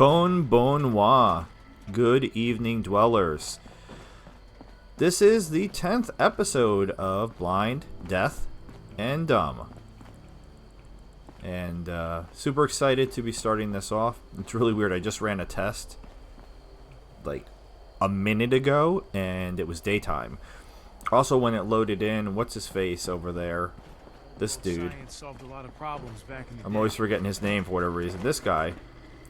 Konbanwa. Good evening, dwellers. This is the 10th episode of Blind, Deaf, and Dumb. And super excited to be starting this off. It's really weird. I just ran a test like a minute ago, and it was daytime. Also, when it loaded in, what's his face over there? This dude. Solved a lot of problems back in the I'm day. always forgetting his name for whatever reason. This guy.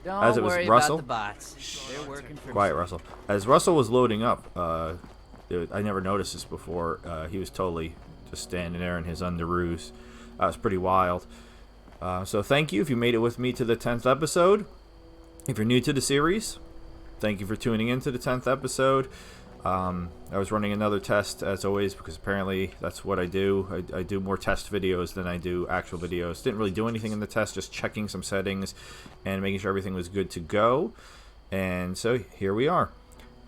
Don't As it was worry Russell? about the bots. They're working for Quiet, Russell. As Russell was loading up, I never noticed this before. He was totally just standing there in his underoos. That was pretty wild. So thank you if you made it with me to the 10th episode. If you're new to the series, thank you for tuning in to the 10th episode. I was running another test, as always, because apparently that's what I do. I do more test videos than I do actual videos. Didn't really do anything in the test, just checking some settings and making sure everything was good to go. And so here we are.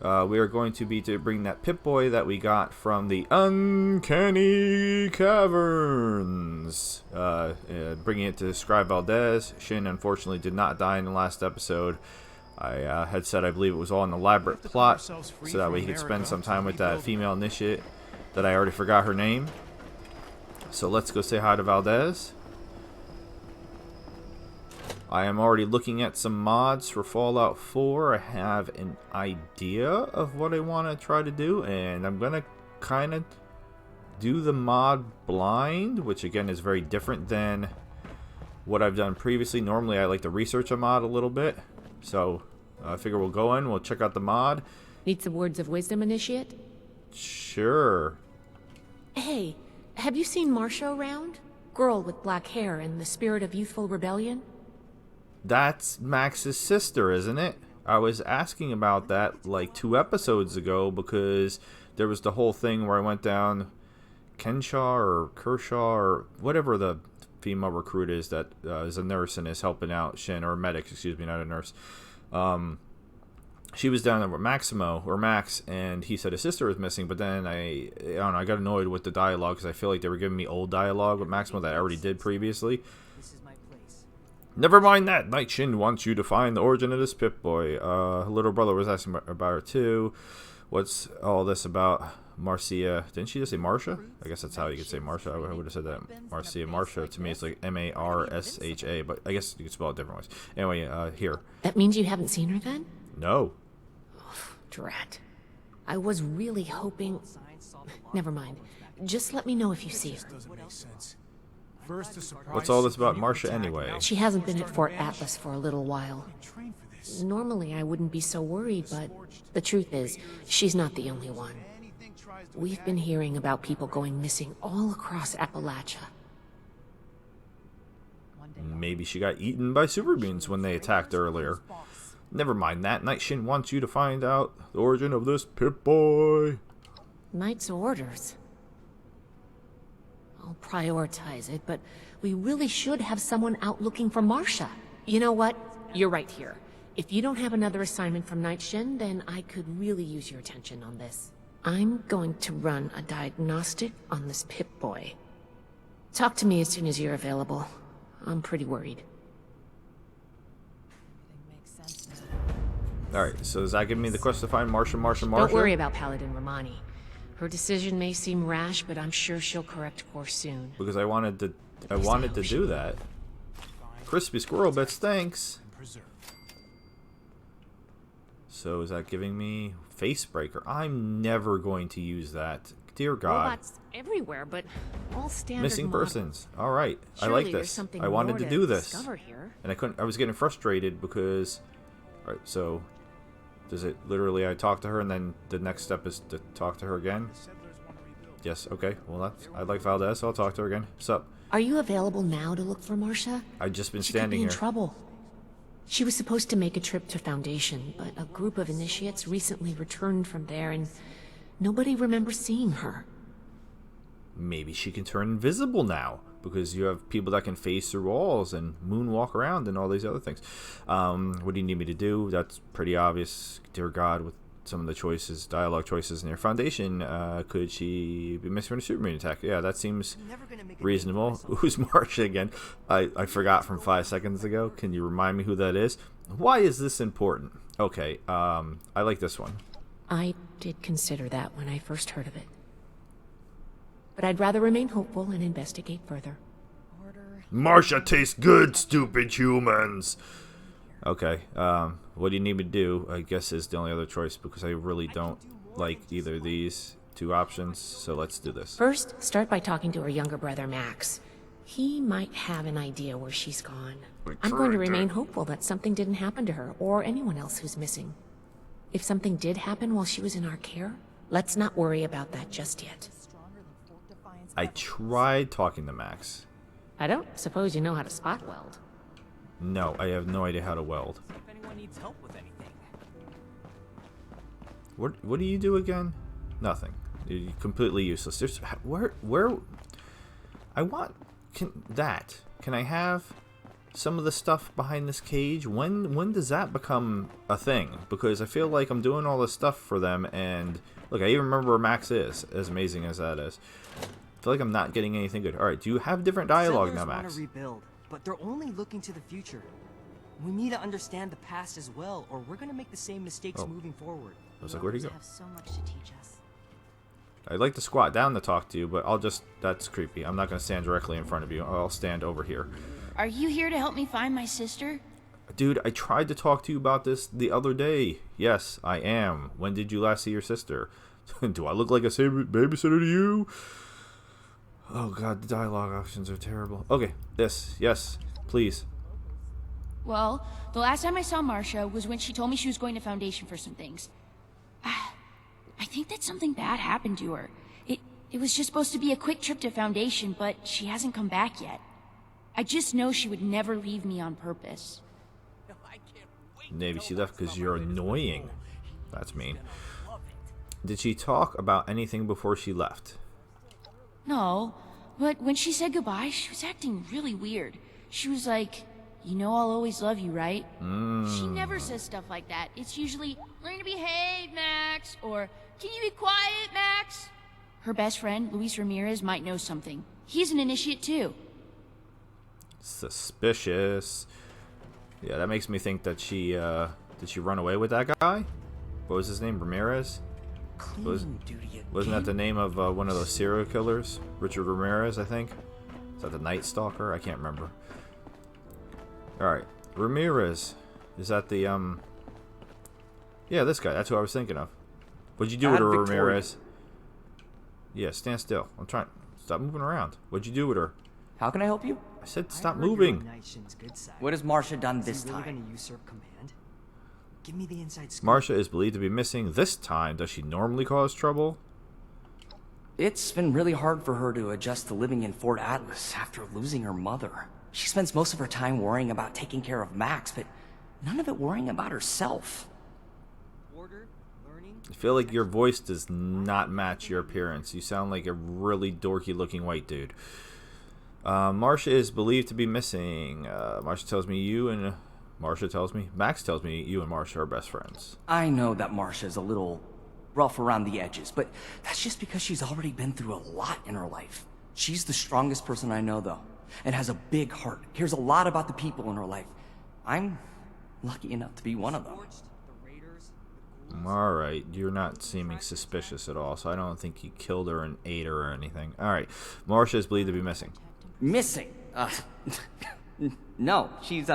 We are going to be bringing that Pip-Boy that we got from the Uncanny Caverns. Bringing it to Scribe Valdez. Shin, unfortunately, did not die in the last episode. I had said I believe it was all an elaborate plot, so that way he could spend some time with that female initiate that I already forgot her name. So let's go say hi to Valdez. I am already looking at some mods for Fallout 4. I have an idea of what I want to try to do, and I'm going to kind of do the mod blind, which again is very different than what I've done previously. Normally I like to research a mod a little bit, so I figure we'll go in, we'll check out the mod. Need some words of wisdom, Initiate? Sure. Hey, have you seen Marcia around? Girl with black hair and the spirit of youthful rebellion? That's Max's sister, isn't it? I was asking about that like 2 episodes ago because there was the whole thing where I went down Kenshaw or Kershaw or whatever the female recruit is that is a nurse and is helping out Shin, or a medic, excuse me, not a nurse. She was down there with Maximo, or Max, and he said his sister was missing, but then I don't know, I got annoyed with the dialogue because I feel like they were giving me old dialogue with Maximo that I already did previously. This is my place. Never mind that. Night Shin wants you to find the origin of this Pip-Boy. Little brother was asking about her too. What's all this about Marcia? Didn't she just say Marcia? I guess that's how you could say Marcia. I would have said that. Marcia. Marcia to me it's like M-A-R-S-H-A, but I guess you could spell it different ways. Anyway, here. That means you haven't seen her then? No. Drat. I was really hoping... Never mind. Just let me know if you see her. Doesn't make sense. First, a surprise. What's all this about Marcia anyway? She hasn't been at Fort Atlas for a little while. Train for this. Normally I wouldn't be so worried, but the truth is, she's not the only one. We've been hearing about people going missing all across Appalachia. Maybe she got eaten by super beings when they attacked earlier. Never mind that. Night Shin wants you to find out the origin of this Pip-Boy. Knight's orders. I'll prioritize it, but we really should have someone out looking for Marcia. You know what? You're right here. If you don't have another assignment from Night Shin, then I could really use your attention on this. I'm going to run a diagnostic on this Pip-Boy. Talk to me as soon as you're available. I'm pretty worried. Alright, so does that give me the quest to find Marcia? Don't worry about Paladin Romani. Her decision may seem rash, but I'm sure she'll correct course soon. Because I wanted to do that. Crispy squirrel bits, thanks. So is that giving me Facebreaker? I'm never going to use that. Dear God. Robots everywhere, but all standard Missing model. persons. All right. I Surely like there's this. something I wanted more to do this. discover here. And I couldn't. I was getting frustrated because all right, so does it literally I talk to her and then the next step is to talk to her again? Yes, okay. Well, that's I like Valdez, so I'll talk to her again. What's up? Are you available now to look for Marcia? I've just been She could standing be in here. trouble. She was supposed to make a trip to Foundation, but a group of initiates recently returned from there and nobody remembers seeing her. Maybe she can turn invisible now because you have people that can phase through walls and moonwalk around and all these other things. What do you need me to do? That's pretty obvious. Dear God, with some of the choices, dialogue choices in your Foundation, could she be missing from a Superman attack? Yeah, that seems reasonable. Who's Marcia again? I forgot from 5 seconds ago. Can you remind me who that is? Why is this important? Okay, I like this one. I did consider that when I first heard of it. But I'd rather remain hopeful and investigate further. Marcia tastes good, stupid humans. Okay, what do you need me to do? I guess is the only other choice because I really don't like either of these two options, so let's do this. First, start by talking to her younger brother, Max. He might have an idea where she's gone. I'm going to remain hopeful that something didn't happen to her or anyone else who's missing. If something did happen while she was in our care, let's not worry about that just yet. I tried talking to Max. I don't suppose you know how to spot weld. No, I have no idea how to weld. If anyone needs help with anything. What do you do again? Nothing. You're completely useless. There's where I want can I have some of the stuff behind this cage? When does that become a thing? Because I feel like I'm doing all this stuff for them, and look, I even remember where Max is, as amazing as that is. I feel like I'm not getting anything good. All right, do you have different dialogue now, Settlers want Max? to rebuild, but they're only looking to the future. We need to understand the past as well, or we're gonna make the same mistakes Oh. moving forward. I was like, where'd he go? Have so much to teach us. I'd like to squat down to talk to you, but that's creepy. I'm not going to stand directly in front of you. I'll stand over here. Are you here to help me find my sister? Dude, I tried to talk to you about this the other day. Yes, I am. When did you last see your sister? Do I look like a babysitter to you? Oh god, the dialogue options are terrible. Okay, yes, please. Well, the last time I saw Marcia was when she told me she was going to Foundation for some things. I think that something bad happened to her. It was just supposed to be a quick trip to Foundation, but she hasn't come back yet. I just know she would never leave me on purpose. Maybe she left because you're annoying. That's mean. Did she talk about anything before she left? No, but when she said goodbye, she was acting really weird. She was like, "You know I'll always love you, right?" She never says stuff like that. It's usually, "Learn to behave, Max," or "Can you be quiet, Max?" Her best friend, Luis Ramirez, might know something. He's an initiate too. Suspicious. Yeah, that makes me think that did she run away with that guy? What was his name? Ramirez? Cleaning duty again. Wasn't that the name of one of those serial killers? Richard Ramirez, I think. Is that the Night Stalker? I can't remember. Alright. Ramirez. Is that the, yeah, this guy. That's who I was thinking of. What'd you do with her, Ramirez? Yeah, stand still. I'm trying. Stop moving around. What'd you do with her? How can I help you? I said stop I heard you're moving. on Night Shin's good side. What has Marcia done Is this he really time? gonna usurp command? Give me the inside scoop. Marcia is believed to be missing this time. Does she normally cause trouble? It's been really hard for her to adjust to living in Fort Atlas after losing her mother. She spends most of her time worrying about taking care of Max, but none of it worrying about herself. Order, learning. I feel like your voice does not match your appearance. You sound like a really dorky looking white dude. Marcia is believed to be missing. Marcia tells me Max tells me you and Marcia are best friends. I know that Marcia's a little rough around the edges, but that's just because she's already been through a lot in her life. She's the strongest person I know, though, and has a big heart, cares a lot about the people in her life. I'm lucky enough to be one of them. Alright, you're not seeming suspicious at all, so I don't think you killed her and ate her or anything. Alright, Marcia is believed to be missing. Missing? No, she's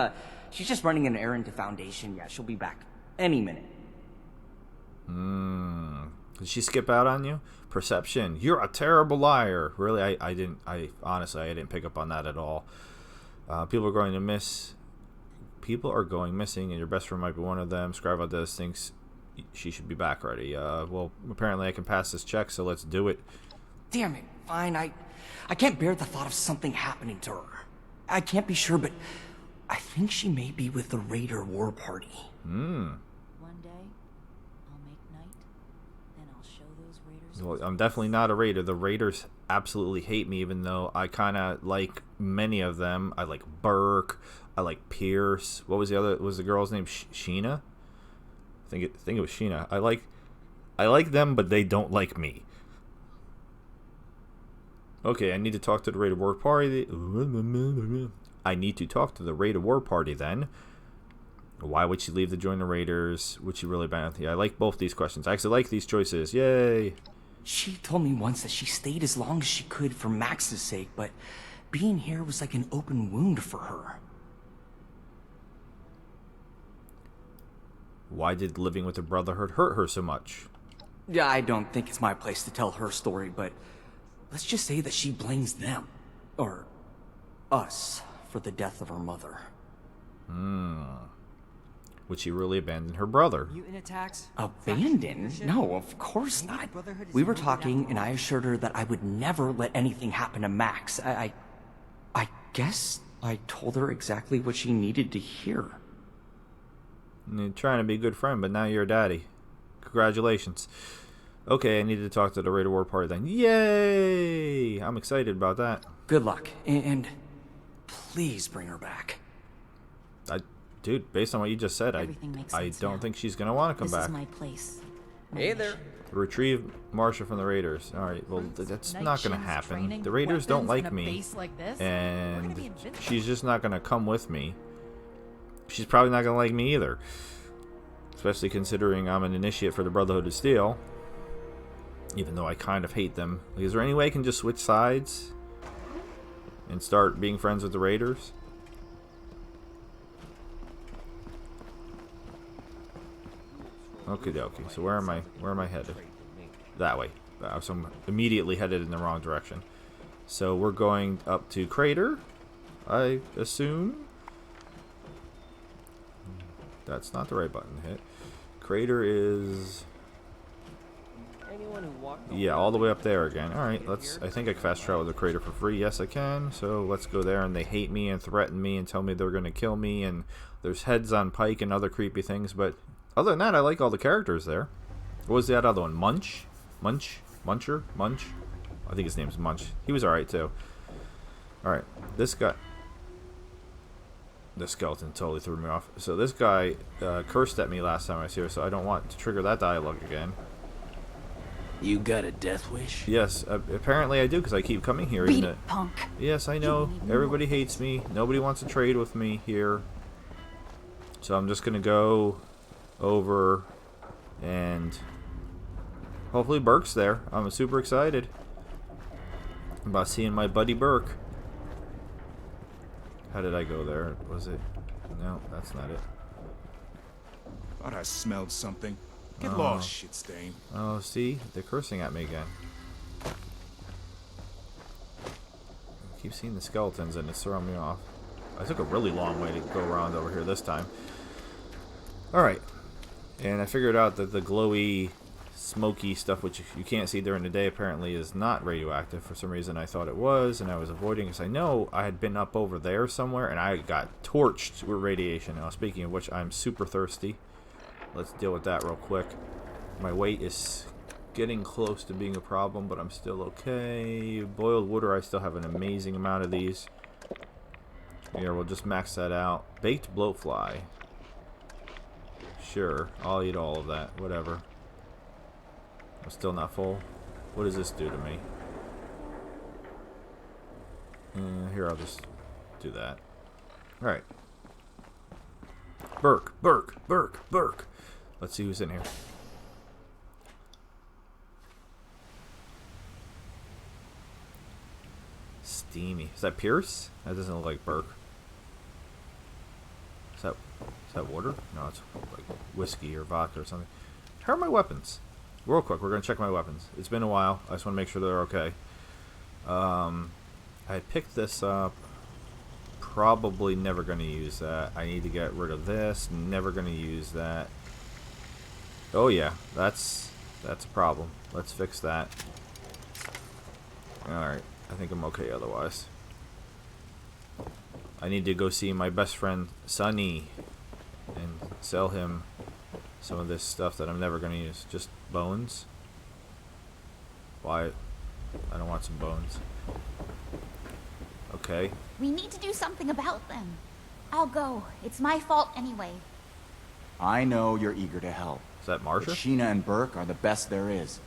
just running an errand to Foundation. Yeah, she'll be back any minute. Did she skip out on you? Perception. You're a terrible liar. Really, I honestly, I didn't pick up on that at all. People are going missing, and your best friend might be one of them. Scribe does thinks she should be back already. Well, apparently I can pass this check, so let's do it. Damn it, fine. I can't bear the thought of something happening to her. I can't be sure, but I think she may be with the Raider War Party. One day, I'll make night, then I'll show those raiders. Well, I'm definitely not a Raider. The Raiders absolutely hate me, even though I kind of like many of them. I like Burke. I like Pierce. What was the other? Was the girl's name Sheena? I think it was Sheena. I like them, but they don't like me. Okay, I need to talk to the Raider War Party. I need to talk to the Raider War Party then. Why would she leave to join the Raiders? Would she really benefit? Yeah, I like both these questions. I actually like these choices. Yay! She told me once that she stayed as long as she could for Max's sake, but being here was like an open wound for her. Why did living with the Brotherhood hurt her so much? Yeah, I don't think it's my place to tell her story, but let's just say that she blames them, or us, for the death of her mother. Would she really abandon her brother? Mutant attacks? Abandon? No, of course not. We were talking, and I assured her that I would never let anything happen to Max. I guess I told her exactly what she needed to hear. You're trying to be a good friend, but now you're a daddy. Congratulations. Okay, I need to talk to the Raider War Party then. Yay! I'm excited about that. Good luck, and please bring her back. Dude, based on what you just said, Everything makes I sense don't now. think she's going to want to come This back. is my place. Hey there. Retrieve Marsha from the Raiders. Alright, well, that's Night not going to Shin's happen. training The Raiders don't weapons like in a me. base like this? We're gonna And be invincible. she's just not going to come with me. She's probably not going to like me either. Especially considering I'm an initiate for the Brotherhood of Steel. Even though I kind of hate them. Like, is there any way I can just switch sides? And start being friends with the Raiders? Okie dokie. So where am I headed? That way. So I'm immediately headed in the wrong direction. So we're going up to Crater, I assume. That's not the right button to hit. Crater is... yeah, all the way up there again. Alright, I think I can fast travel to the Crater for free. Yes, I can. So let's go there, and they hate me and threaten me and tell me they're going to kill me, and there's heads on Pike and other creepy things, but other than that, I like all the characters there. What was that other one? Munch? Muncher? Munch? I think his name's Munch. He was alright, too. Alright, this guy... the skeleton totally threw me off. So this guy cursed at me last time I was here, so I don't want to trigger that dialogue again. You got a death wish? Yes, apparently I do, because I keep coming here, Beat isn't it, it? punk. Yes, I know. Everybody hates me. Nobody wants to trade with me here. So I'm just going to go over and hopefully Burke's there. I'm super excited about seeing my buddy Burke. How did I go there? Was it? No, that's not it. Thought I smelled something. Get lost, shit stain. Oh, see? They're cursing at me again. I keep seeing the skeletons and it's throwing me off. I took a really long way to go around over here this time. Alright. And I figured out that the glowy, smoky stuff, which you can't see during the day, apparently is not radioactive. For some reason I thought it was, and I was avoiding it because I know I had been up over there somewhere, and I got torched with radiation. Now, speaking of which, I'm super thirsty. Let's deal with that real quick. My weight is getting close to being a problem, but I'm still okay. Boiled water, I still have an amazing amount of these. Here, we'll just max that out. Baked bloatfly. Sure, I'll eat all of that. Whatever. I'm still not full. What does this do to me? Here, I'll just do that. Alright. Burke. Let's see who's in here. Steamy. Is that Pierce? That doesn't look like Burke. Is that water? No, it's like whiskey or vodka or something. How are my weapons? Real quick, we're going to check my weapons. It's been a while. I just want to make sure they're okay. I picked this up. Probably never going to use that. I need to get rid of this. Never going to use that. Oh yeah, that's a problem. Let's fix that. Alright, I think I'm okay otherwise. I need to go see my best friend Sonny and sell him some of this stuff that I'm never going to use. Just bones. Why? I don't want some bones. Okay. We need to do something about them. I'll go. It's my fault anyway. I know you're eager to help. Is that But Marsha? Sheena and Burke are the best there is.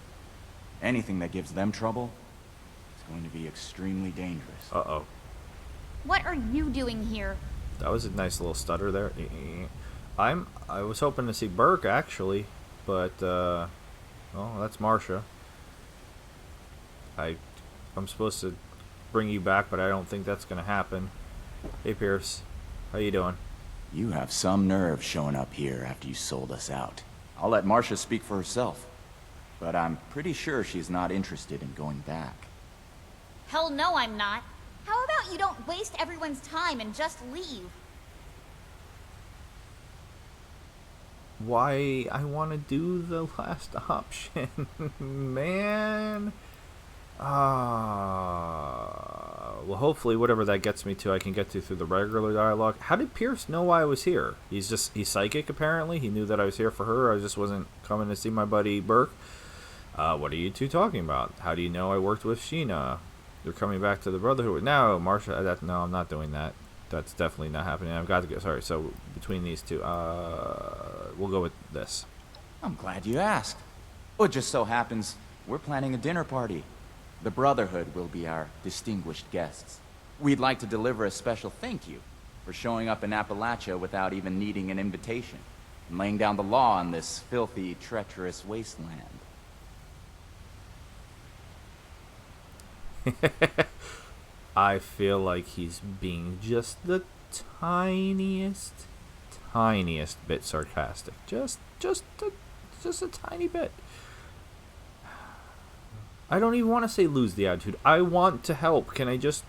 Anything that gives them trouble is going to be extremely dangerous. Uh-oh. What are you doing here? That was a nice little stutter there. I was hoping to see Burke actually, but well, that's Marsha. I'm supposed to bring you back, but I don't think that's gonna happen. Hey Pierce, how you doing? You have some nerve showing up here after you sold us out. I'll let Marsha speak for herself, but I'm pretty sure she's not interested in going back. Hell no, I'm not. How about you don't waste everyone's time and just leave? Why I want to do the last option, man. Well, hopefully whatever that gets me to, I can get to through the regular dialogue. How did Pierce know why I was here? He's psychic apparently. He knew that I was here for her. I just wasn't coming to see my buddy Burke. What are you two talking about? How do you know I worked with Sheena? You're coming back to the Brotherhood. No, Marsha, no, I'm not doing that. That's definitely not happening. I've got to go. Sorry, so between these two, we'll go with this. I'm glad you asked. Well, it just so happens we're planning a dinner party. The Brotherhood will be our distinguished guests. We'd like to deliver a special thank you for showing up in Appalachia without even needing an invitation, and laying down the law on this filthy, treacherous wasteland. I feel like he's being just the tiniest bit sarcastic. Just a tiny bit. I don't even want to say lose the attitude. I want to help. Can I just...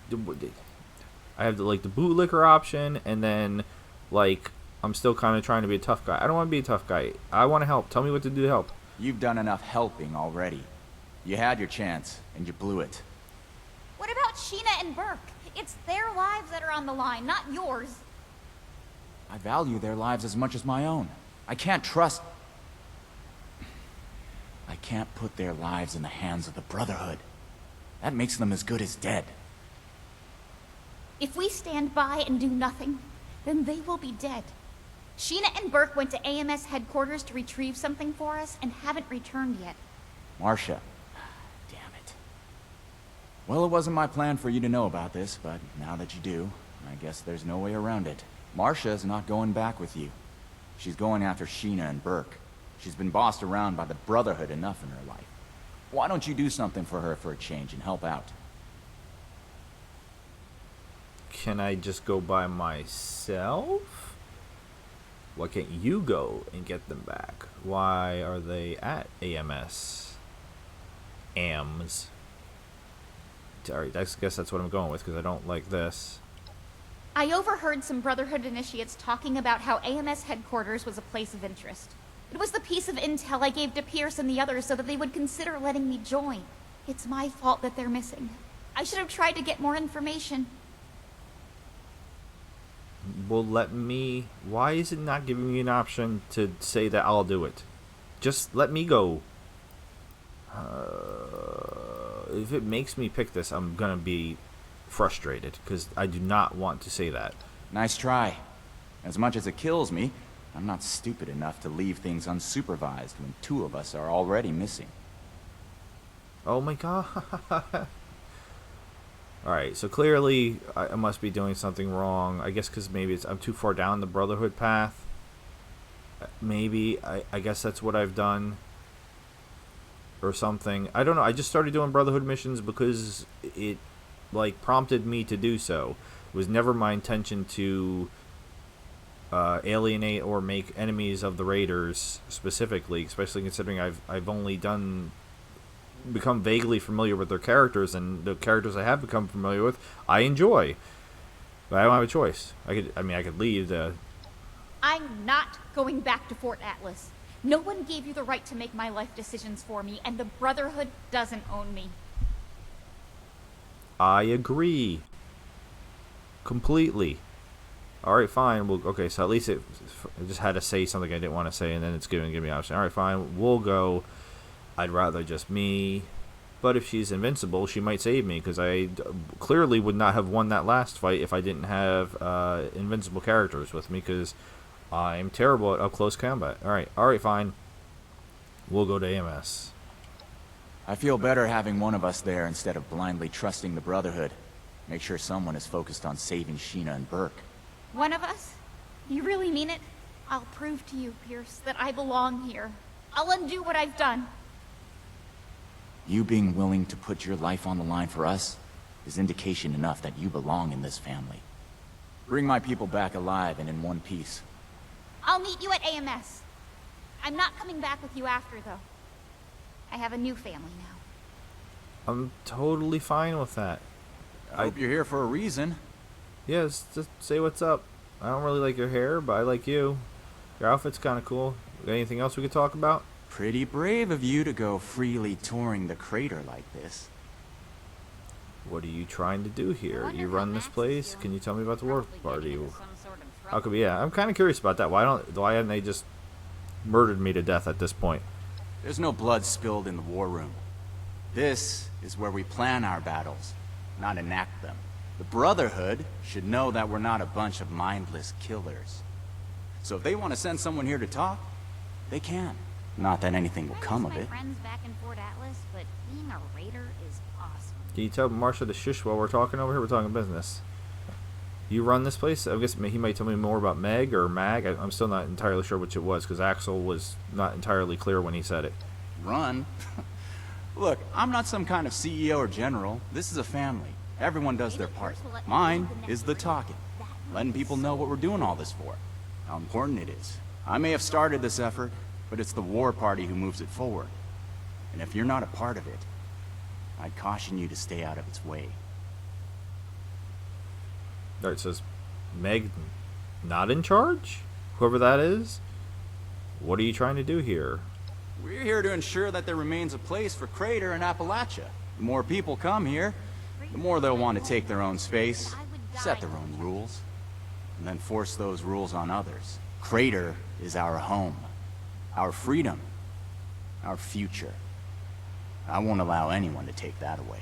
I have the bootlicker option, and then, I'm still kind of trying to be a tough guy. I don't want to be a tough guy. I want to help. Tell me what to do to help. You've done enough helping already. You had your chance, and you blew it. What about Sheena and Burke? It's their lives that are on the line, not yours. I value their lives as much as my own. I can't trust... I can't put their lives in the hands of the Brotherhood. That makes them as good as dead. If we stand by and do nothing, then they will be dead. Sheena and Burke went to AMS headquarters to retrieve something for us and haven't returned yet. Marsha. Damn it. Well, it wasn't my plan for you to know about this, but now that you do, I guess there's no way around it. Marsha's not going back with you. She's going after Sheena and Burke. She's been bossed around by the Brotherhood enough in her life. Why don't you do something for her for a change and help out? Can I just go by myself? Why can't you go and get them back? Why are they at AMS? AMS. Sorry, I guess that's what I'm going with, because I don't like this. I overheard some Brotherhood initiates talking about how AMS headquarters was a place of interest. It was the piece of intel I gave to Pierce and the others so that they would consider letting me join. It's my fault that they're missing. I should have tried to get more information. Well, why is it not giving me an option to say that I'll do it? Just let me go. If it makes me pick this, I'm gonna be frustrated, because I do not want to say that. Nice try. As much as it kills me, I'm not stupid enough to leave things unsupervised when two of us are already missing. Oh my god. Alright, so clearly I must be doing something wrong. I guess because maybe I'm too far down the Brotherhood path. Maybe. I guess that's what I've done. Or something. I don't know. I just started doing Brotherhood missions because it, prompted me to do so. It was never my intention to... alienate or make enemies of the Raiders specifically, especially considering I've only become vaguely familiar with their characters, and the characters I have become familiar with I enjoy, but I don't have a choice. I could leave the... I'm not going back to Fort Atlas. No one gave you the right to make my life decisions for me, and the Brotherhood doesn't own me. I agree completely. Alright, fine. Well, okay, so at least I just had to say something I didn't want to say, and then it's give me an option. Alright, fine. We'll go. I'd rather just me. But if she's invincible, she might save me, because I clearly would not have won that last fight if I didn't have invincible characters with me, because I'm terrible at up-close combat. Alright, fine. We'll go to AMS. I feel better having one of us there instead of blindly trusting the Brotherhood. Make sure someone is focused on saving Sheena and Burke. One of us? You really mean it? I'll prove to you, Pierce, that I belong here. I'll undo what I've done. You being willing to put your life on the line for us is indication enough that you belong in this family. Bring my people back alive and in one piece. I'll meet you at AMS. I'm not coming back with you after, though. I have a new family now. I'm totally fine with that. I hope you're here for a reason. Yes, just say what's up. I don't really like your hair, but I like you. Your outfit's kind of cool. Got anything else we could talk about? Pretty brave of you to go freely touring the crater like this. What are you trying to do here? wonder You how run this Max is place? doing. Can you tell me about the war Probably party? getting into some sort of How trouble. could be? Yeah, I'm kind of curious about that. Why hadn't they just murdered me to death at this point? There's no blood spilled in the war room. This is where we plan our battles, not enact them. The Brotherhood should know that we're not a bunch of mindless killers. So if they want to send someone here to talk, they can. Not that anything will come of my it. friends back in Fort Atlas, but being a raider is awesome. Can you tell Marsha to shush while we're talking over here? We're talking business. You run this place? I guess he might tell me more about Meg or Mag. I'm still not entirely sure which it was because Axel was not entirely clear when he said it. Run? Look, I'm not some kind of CEO or general. This is a family. Everyone does their part. Mine is the talking. Letting people know what we're doing all this for. How important it is. I may have started this effort, but it's the war party who moves it forward. And if you're not a part of it, I'd caution you to stay out of its way. There it says, Meg not in charge? Whoever that is? What are you trying to do here? We're here to ensure that there remains a place for Crater in Appalachia. The more people come here, the more they'll want to take their own space, set their own rules, and then force those rules on others. Crater is our home, our freedom, our future. I won't allow anyone to take that away.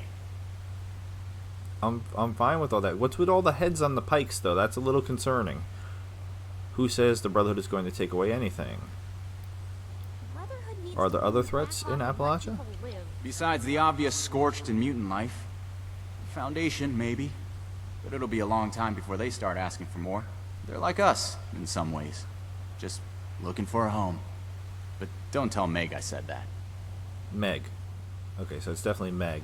I'm fine with all that. What's with all the heads on the pikes, though? That's a little concerning. Who says the Brotherhood is going to take away anything? Brotherhood needs Are to there move other back threats on in and let Appalachia? people live. Besides the obvious scorched and mutant life, Foundation, maybe. But it'll be a long time before they start asking for more. They're like us, in some ways. Just looking for a home. But don't tell Meg I said that. Meg. Okay, so it's definitely Meg.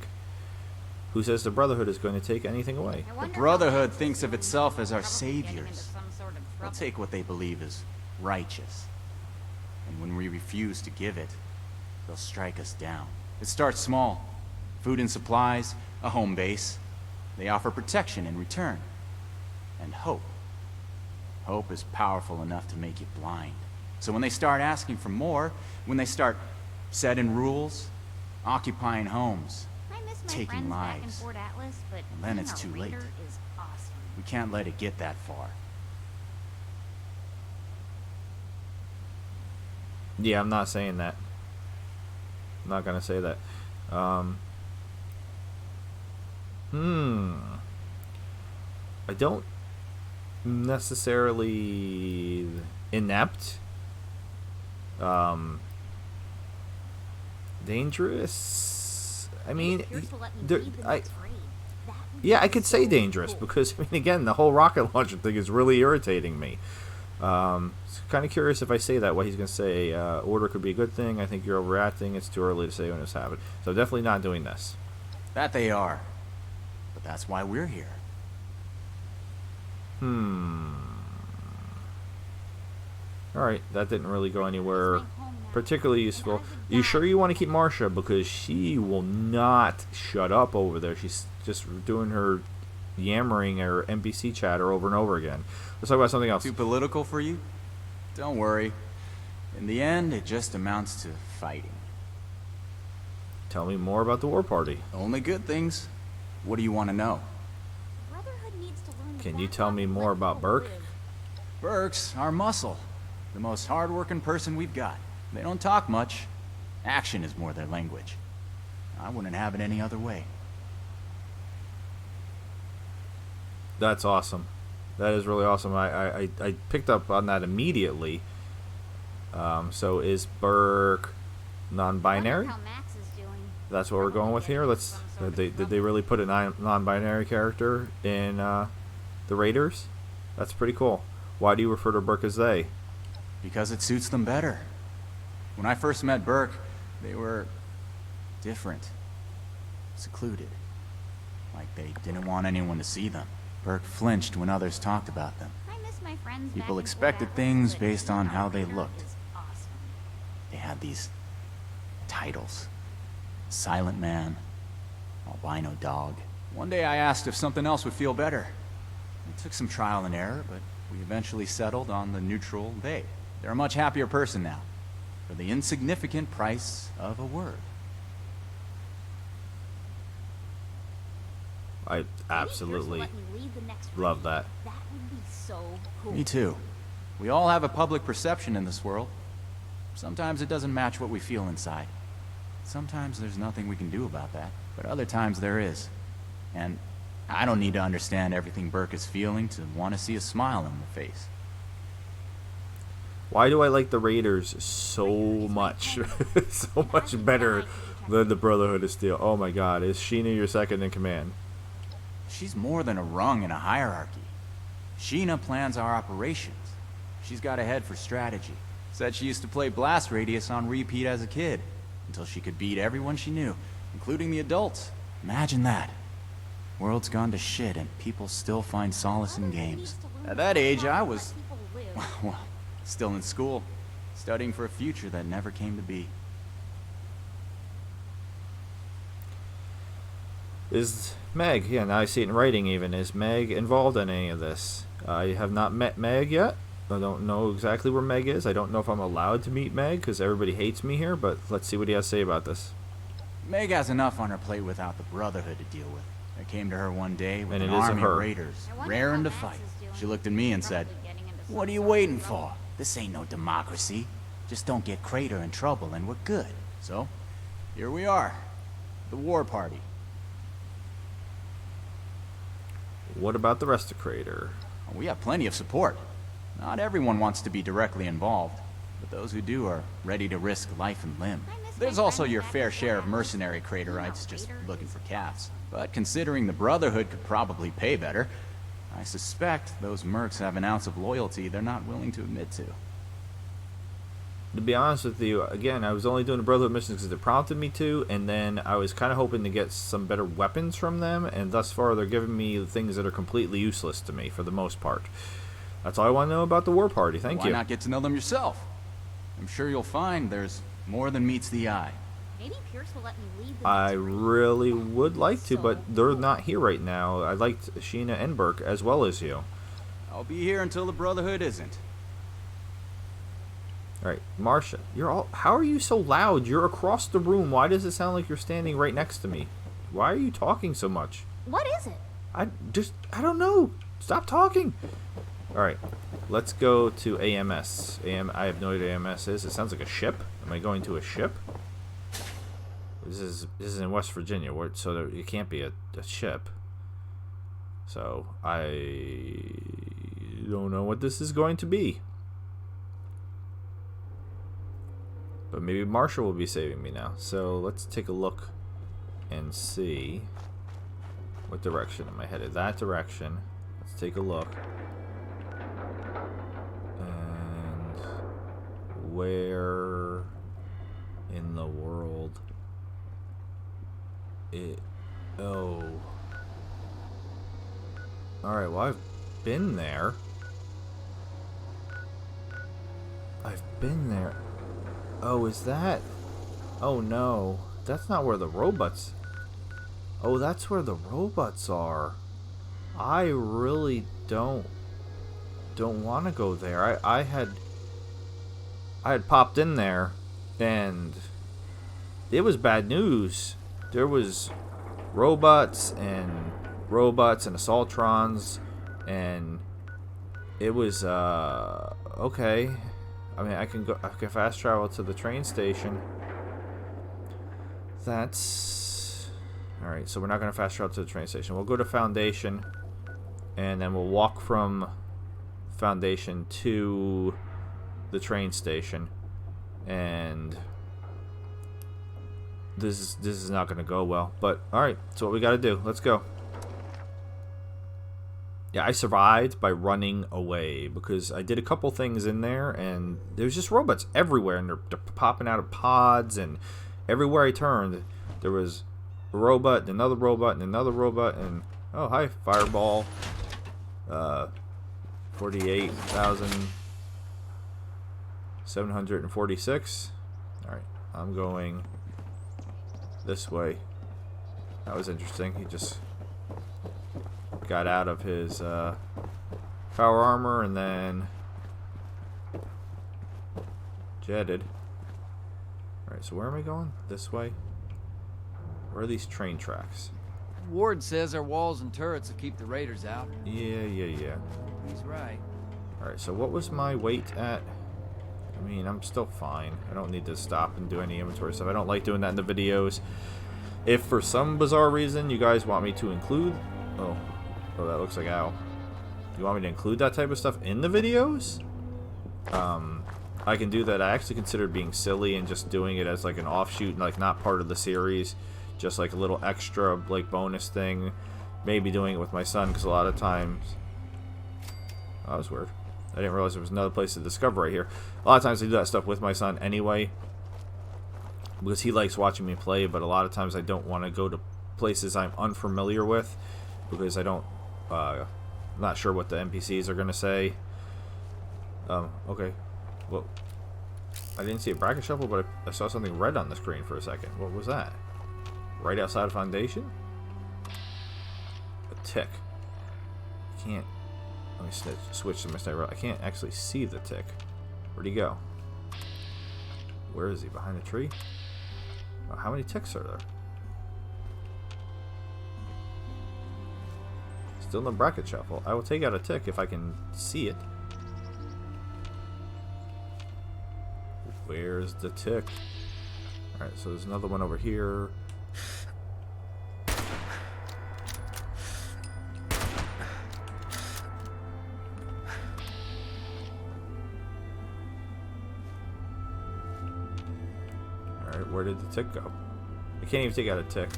Who says the Brotherhood is going to take anything away? I The wonder how Brotherhood Max thinks is of doing. itself as our Probably getting into saviors. some sort of They'll trouble. take what they believe is righteous. And when we refuse to give it, they'll strike us down. It starts small. Food and supplies, a home base. They offer protection in return. And hope. Hope is powerful enough to make you blind. So when they start asking for more, when they start setting rules, occupying homes, I miss my taking friends back in lives. Fort Atlas, but And then being it's a too late. raider is awesome. we can't let it get that far. Yeah, I'm not saying that. I'm not going to say that. I don't necessarily inept. Dangerous. I mean, Pierce will let me there, lead the I, next raid. That would be yeah, I could say so dangerous cool. because I mean, again, the whole rocket launcher thing is really irritating me. So kind of curious if I say that, what he's going to say. Order could be a good thing. I think you're overreacting. It's too early to say when it's happened. So definitely not doing this. That they are. But that's why we're here. Alright, that didn't really go anywhere It's my home now. particularly useful. You sure you want to keep Marsha? Because she will not shut up over there. She's just doing her yammering or NPC chatter over and over again. Let's talk about something else. Too political for you? Don't worry. In the end, it just amounts to fighting. Tell me more about the war party. Only good things. What do you want to know? Brotherhood needs to learn Can to you back tell off me and more let about people Burke? live. Burke's our muscle. The most hard-working person we've got. They don't talk much. Action is more their language. I wouldn't have it any other way. That's awesome. That is really awesome. I picked up on that immediately. So is Burke non-binary? Wonder how Max is doing. That's what we're going with here. Let's. Did they really put a non-binary character in the Raiders? That's pretty cool. Why do you refer to Burke as they? Because it suits them better. When I first met Burke, they were different. Secluded. Like they didn't want anyone to see them. Burke flinched when others talked about them. I miss my friends. People expected things based on how they looked. They had these titles. Silent Man, albino dog. One day I asked if something else would feel better. It took some trial and error, but we eventually settled on the neutral they. They're a much happier person now, for the insignificant price of a word. I absolutely love that. That would be so cool. Me too. We all have a public perception in this world. Sometimes it doesn't match what we feel inside. Sometimes there's nothing we can do about that, but other times there is. And I don't need to understand everything Burke is feeling to want to see a smile on the face. Why do I like the Raiders so much? So much better than the Brotherhood of Steel. Oh my god, is Sheena your second in command? She's more than a rung in a hierarchy. Sheena plans our operations. She's got a head for strategy. Said she used to play Blast Radius on repeat as a kid, until she could beat everyone she knew, including the adults. Imagine that. World's gone to shit and people still find solace in games. At that age, I was, well, still in school, studying for a future that never came to be. Is Meg, yeah, now I see it in writing even, is Meg involved in any of this? I have not met Meg yet. I don't know exactly where Meg is. I don't know if I'm allowed to meet Meg, because everybody hates me here, but let's see what he has to say about this. Meg has enough on her plate without the Brotherhood to deal with. I came to her one day with an it isn't army her. of raiders, raring to fight. She looked at me and said, "What are you waiting for? This ain't no democracy. Just don't get Crater in trouble and we're good." So, here we are. The war party. What about the rest of Crater? We have plenty of support. Not everyone wants to be directly involved, but those who do are ready to risk life and limb. There's also your fair share of mercenary Craterites just looking for calves. But considering the Brotherhood could probably pay better, I suspect those mercs have an ounce of loyalty they're not willing to admit to. To be honest with you, again, I was only doing the Brotherhood missions because it prompted me to, and then I was kind of hoping to get some better weapons from them, and thus far they're giving me things that are completely useless to me for the most part. That's all I want to know about the war party. Thank you. Why not get to know them yourself? I'm sure you'll find there's more than meets the eye. Maybe Pierce will let me lead the I next raid. really would like to, but they're not here right now. I liked Sheena and Burke as well as you. I'll be here until the Brotherhood isn't. Alright, Marcia, how are you so loud? You're across the room. Why does it sound like you're standing right next to me? Why are you talking so much? What is it? I don't know. Stop talking. Alright, let's go to AMS. I have no idea what AMS is. It sounds like a ship. Am I going to a ship? This is in West Virginia, so it can't be a ship. So, I don't know what this is going to be. But maybe Marshall will be saving me now. So let's take a look and see what direction am I headed. That direction. Let's take a look. And where in the world oh. Alright, well I've been there. I've been there. Oh, is that? Oh no, that's not where the robots. Oh, that's where the robots are. I really don't want to go there. I had popped in there, and it was bad news. There was robots and assaultrons, and it was okay. I mean, I can fast travel to the train station. That's all right. So we're not gonna fast travel to the train station. We'll go to Foundation, and then we'll walk from Foundation to the train station. And this is not gonna go well. But all right. So what we gotta do? Let's go. yeah, I survived by running away because I did a couple things in there, and there's just robots everywhere, and they're popping out of pods, and everywhere I turned, there was a robot, and another robot, and another robot, and oh hi, fireball. 48,746. All right, I'm going this way. That was interesting. He just got out of his power armor and then jetted. Alright, so where am I going? This way? Where are these train tracks? Ward says our walls and turrets will keep the raiders out. Yeah. He's right. Alright, so what was my weight at? I mean, I'm still fine. I don't need to stop and do any inventory stuff. I don't like doing that in the videos. If for some bizarre reason you guys want me to include... Oh, that looks like Al. You want me to include that type of stuff in the videos? I can do that. I actually considered being silly and just doing it as like an offshoot, like not part of the series, just like a little extra like bonus thing. Maybe doing it with my son, because a lot of times... Oh, that was weird. I didn't realize there was another place to discover right here. A lot of times I do that stuff with my son anyway, because he likes watching me play, but a lot of times I don't want to go to places I'm unfamiliar with, because I don't... I'm not sure what the NPCs are going to say. Okay. Well, I didn't see a bracket shuffle, but I saw something red on the screen for a second. What was that? Right outside of Foundation? A tick. I can't... Let me switch to my sniper. I can't actually see the tick. Where'd he go? Where is he? Behind the tree? Oh, how many ticks are there? Still no bracket shuffle. I will take out a tick if I can see it. Where's the tick? Alright, so there's another one over here. Alright, where did the tick go? I can't even take out a tick.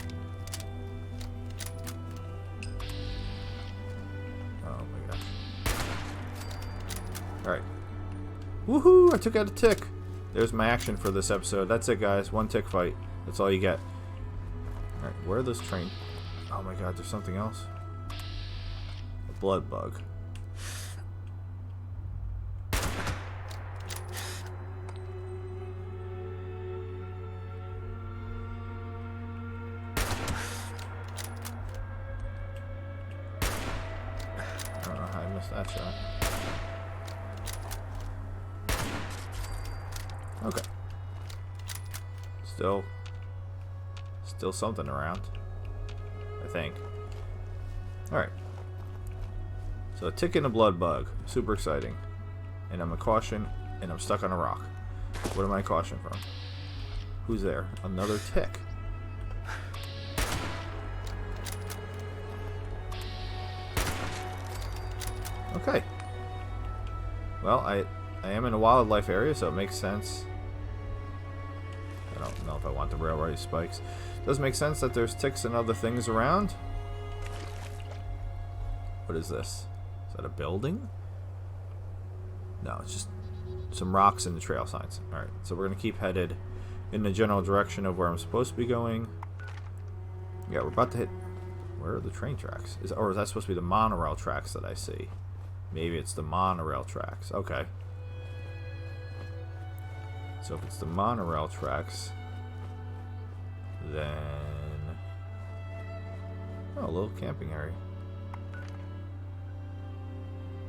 Oh my gosh. Alright. Woohoo! I took out a tick! There's my action for this episode. That's it, guys. One tick fight. That's all you get. Alright, where are those train... Oh my god, there's something else. A blood bug. I don't know how I missed that shot. Okay. Still something around, I think. Alright. So a tick and a blood bug. Super exciting. And I'm a caution, and I'm stuck on a rock. What am I caution from? Who's there? Another tick. Okay. Well, I am in a wildlife area, so it makes sense. I don't know if I want the railway spikes. It does make sense that there's ticks and other things around. What is this? Is that a building? No, it's just some rocks and the trail signs. Alright, so we're going to keep headed in the general direction of where I'm supposed to be going. Yeah, we're about to hit... Where are the train tracks? Or is that supposed to be the monorail tracks that I see? Maybe it's the monorail tracks. Okay. So if it's the monorail tracks, then... Oh, a little camping area.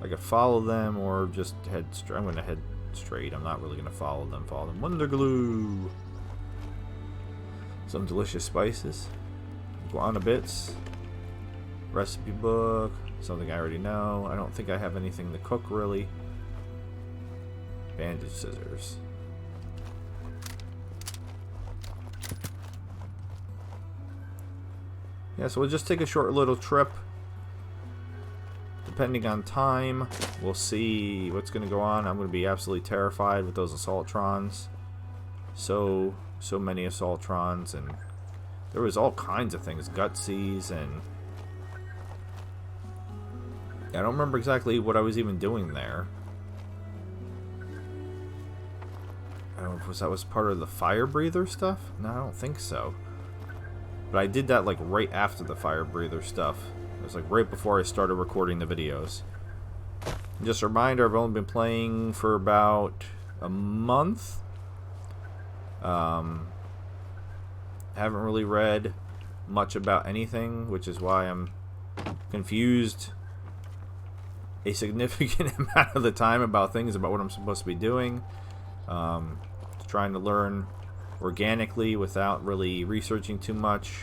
I could follow them or just head straight. I'm going to head straight. I'm not really going to follow them. Wonder glue. Some delicious spices. Guana bits. Recipe book. Something I already know. I don't think I have anything to cook really. Bandage scissors. Yeah, so we'll just take a short little trip. Depending on time, we'll see what's going to go on. I'm going to be absolutely terrified with those Assaultrons. So many Assaultrons, and there was all kinds of things. Gutsies, and I don't remember exactly what I was even doing there. I don't know if that was part of the fire breather stuff? No, I don't think so. But I did that like right after the fire breather stuff. It was like right before I started recording the videos. And just a reminder, I've only been playing for about a month. Haven't really read much about anything, which is why I'm confused a significant amount of the time about things, about what I'm supposed to be doing. Trying to learn organically without really researching too much.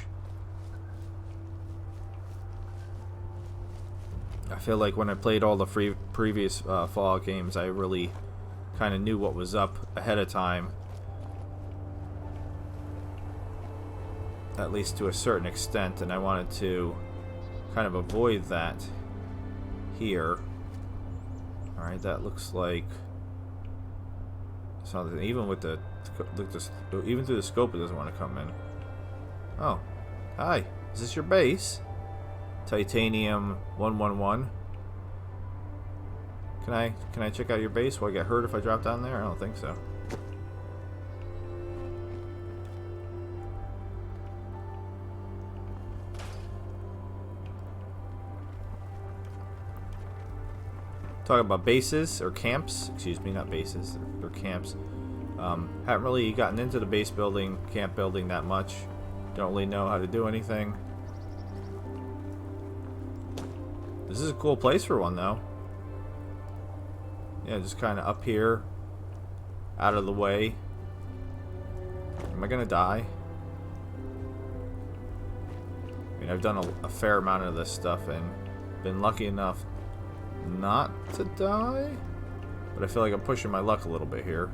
I feel like when I played all the previous Fallout games, I really kind of knew what was up ahead of time. At least to a certain extent, and I wanted to kind of avoid that here. Alright, that looks like something. Even with the even through the scope, it doesn't want to come in. Oh, hi. Is this your base? Titanium 111. Can I check out your base? Will I get hurt if I drop down there? I don't think so. Talking about bases or camps, excuse me, not bases, they're camps. Haven't really gotten into the base building, camp building that much. Don't really know how to do anything. This is a cool place for one, though. Yeah, just kind of up here, out of the way. Am I gonna die? I mean, I've done a fair amount of this stuff and been lucky enough not to die, but I feel like I'm pushing my luck a little bit here.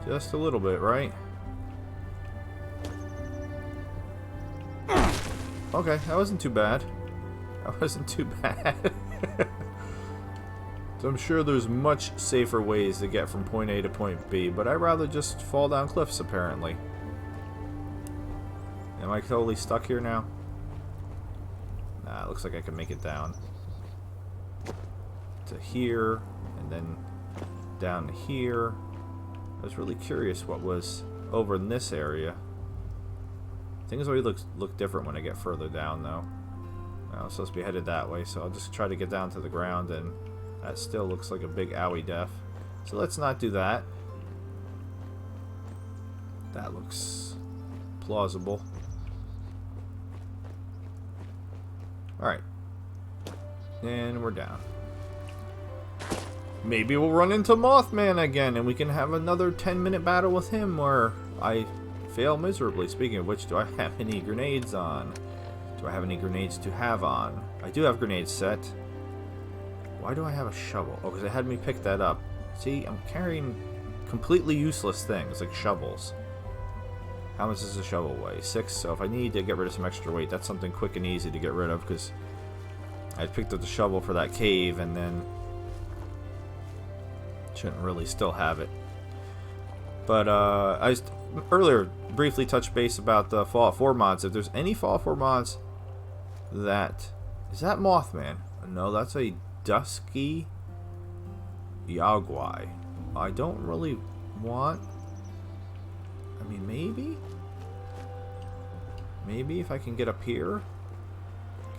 Just a little bit, right? Okay, that wasn't too bad. That wasn't too bad. So I'm sure there's much safer ways to get from point A to point B, but I'd rather just fall down cliffs, apparently. Am I totally stuck here now? Nah, it looks like I can make it down to here, and then down to here. I was really curious what was over in this area. Things always look different when I get further down, though. I'm supposed to be headed that way, so I'll just try to get down to the ground, and that still looks like a big owie def. So let's not do that. That looks plausible. Alright. And we're down. Maybe we'll run into Mothman again, and we can have another 10-minute battle with him where I fail miserably. Speaking of which, do I have any grenades on? Do I have any grenades to have on? I do have grenades set. Why do I have a shovel? Oh, because it had me pick that up. See, I'm carrying completely useless things, like shovels. How much does a shovel weigh? 6, so if I need to get rid of some extra weight, that's something quick and easy to get rid of, because I picked up the shovel for that cave, and then shouldn't really still have it. But I earlier briefly touched base about the Fallout 4 mods. If there's any Fallout 4 mods that... Is that Mothman? No, that's a Dusky Yagwai. I don't really want... I mean, maybe? Maybe if I can get up here?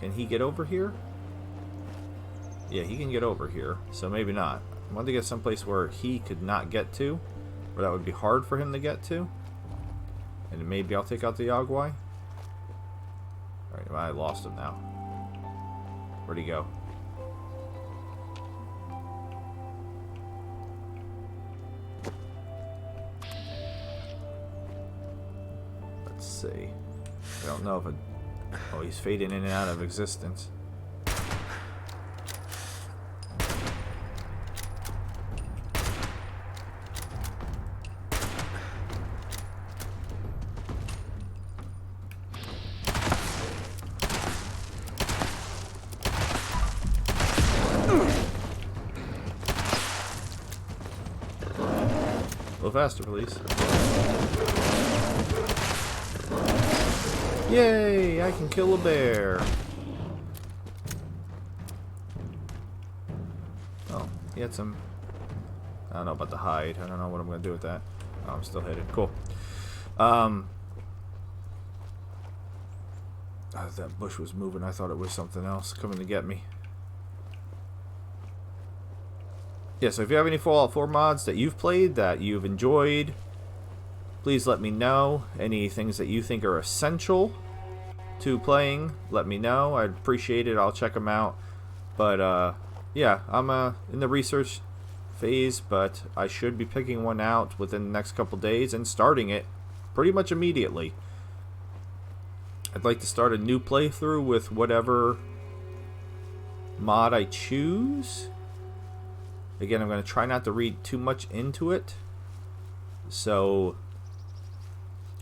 Can he get over here? Yeah, he can get over here, so maybe not. I wanted to get someplace where he could not get to, where that would be hard for him to get to. And maybe I'll take out the Yagwai. Alright, well, I lost him now. Where'd he go? Let's see. I don't know if it... Oh, he's fading in and out of existence. A little faster, please. Yay! I can kill a bear. He had some... I don't know about the hide. I don't know what I'm going to do with that. Oh, I'm still hidden. Cool. That bush was moving. I thought it was something else coming to get me. Yeah, so if you have any Fallout 4 mods that you've played, that you've enjoyed, please let me know. Any things that you think are essential to playing, let me know. I'd appreciate it. I'll check them out. But, yeah, I'm in the research phase, but I should be picking one out within the next couple days and starting it pretty much immediately. I'd like to start a new playthrough with whatever mod I choose. Again, I'm going to try not to read too much into it. So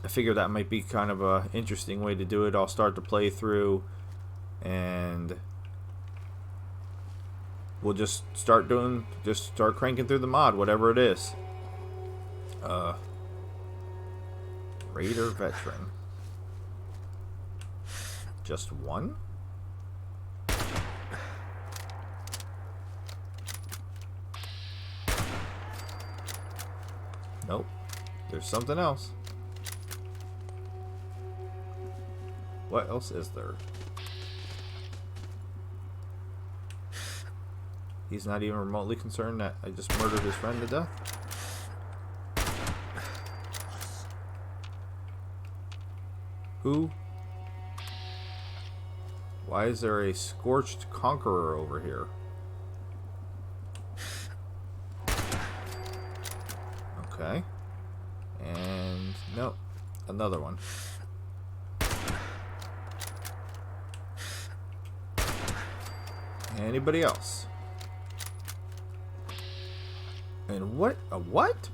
I figure that might be kind of a interesting way to do it. I'll start the playthrough and we'll just start cranking through the mod, whatever it is. Raider Veteran. Just one? Nope. There's something else. What else is there? He's not even remotely concerned that I just murdered his friend to death? Who? Why is there a Scorched Conqueror over here? Okay. And nope. Another one. Anybody else? And what? A what?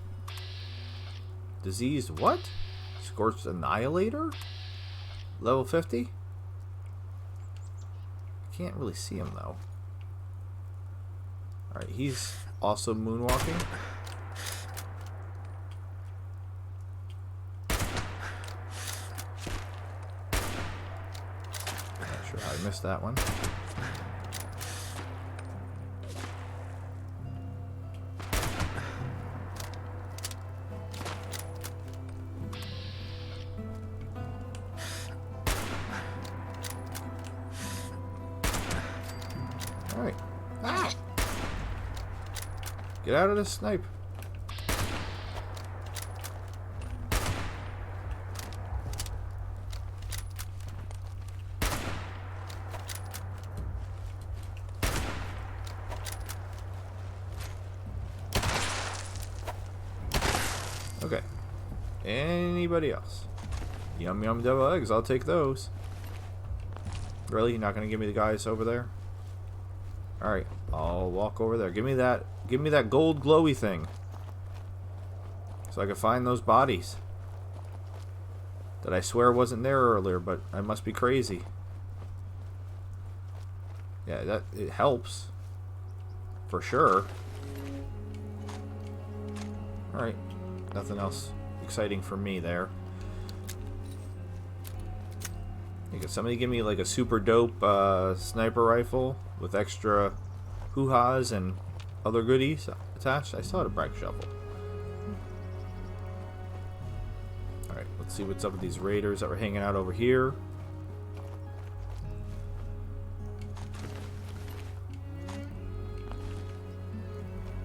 Diseased what? Scorched Annihilator? Level 50? Can't really see him though. Alright, he's also moonwalking. Not sure how I missed that one. Alright. Ah! Get out of this snipe. Okay. Anybody else? Yum yum devil eggs, I'll take those. Really? You're not gonna give me the guys over there? Alright, I'll walk over there. Give me that gold glowy thing. So I can find those bodies. That I swear wasn't there earlier, but I must be crazy. Yeah, it helps. For sure. Alright. Nothing else exciting for me there. Could somebody give me like a super dope sniper rifle with extra hoo-has and other goodies attached? I still had a brag shovel. Alright, let's see what's up with these raiders that were hanging out over here.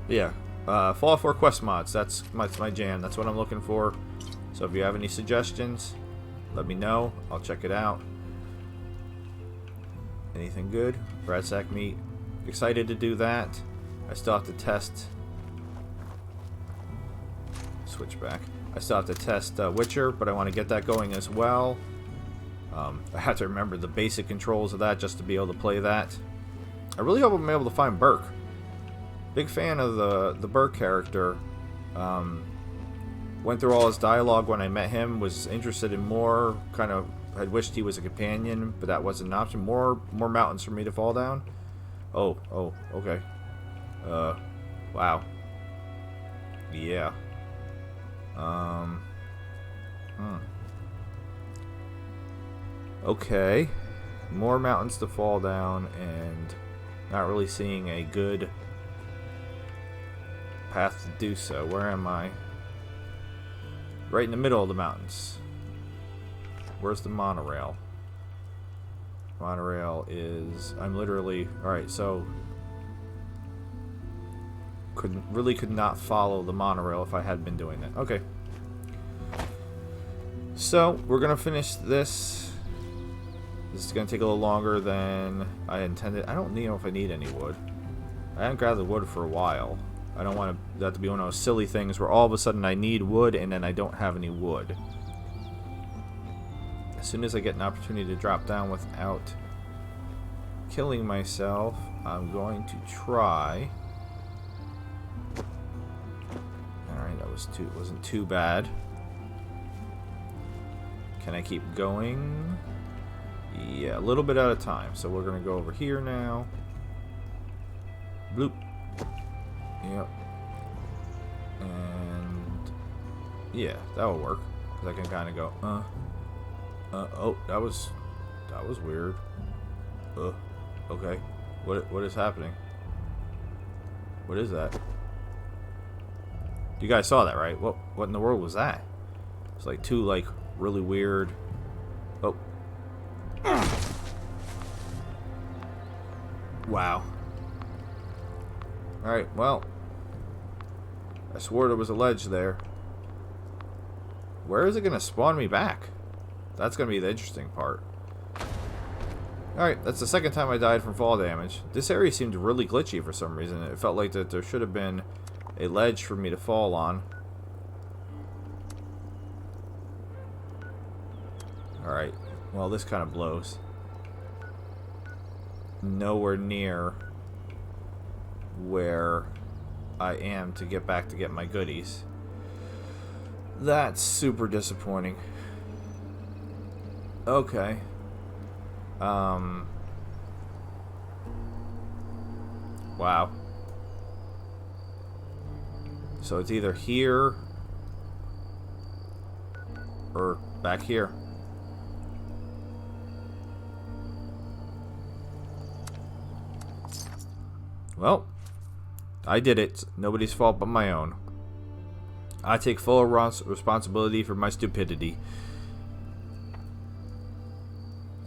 Yeah, Fallout 4 quest mods, that's my jam. That's what I'm looking for. So if you have any suggestions, let me know. I'll check it out. Anything good? Bradsack meat. Excited to do that. I still have to test. Switch back. I still have to test Witcher, but I want to get that going as well. I have to remember the basic controls of that just to be able to play that. I really hope I'm able to find Burke. Big fan of the Burke character. Went through all his dialogue when I met him. Was interested in more. Kind of had wished he was a companion, but that wasn't an option. More mountains for me to fall down. Oh, okay. Wow. Yeah. Okay. More mountains to fall down, and not really seeing a good path to do so. Where am I? Right in the middle of the mountains. Where's the monorail? Monorail is... I'm literally... Alright, so... Could not follow the monorail if I had been doing that. Okay. So, we're going to finish this. This is going to take a little longer than I intended. I don't know if I need any wood. I haven't gathered wood for a while. I don't want that to be one of those silly things where all of a sudden I need wood and then I don't have any wood. As soon as I get an opportunity to drop down without killing myself, I'm going to try. Alright, that wasn't too bad. Can I keep going? Yeah, a little bit at a time. So we're going to go over here now. Bloop. Yep. And yeah, that'll work. Cause I can kind of go, oh, that was weird. Okay. What is happening? What is that? You guys saw that, right? What in the world was that? It's like two like really weird. Oh. Wow. Alright, well. I swore there was a ledge there. Where is it going to spawn me back? That's going to be the interesting part. Alright, that's the second time I died from fall damage. This area seemed really glitchy for some reason. It felt like that there should have been a ledge for me to fall on. Alright, well this kind of blows. Nowhere near where I am to get back to get my goodies. That's super disappointing. Okay. Wow. So it's either here or back here. Well, I did it. Nobody's fault but my own. I take full responsibility for my stupidity.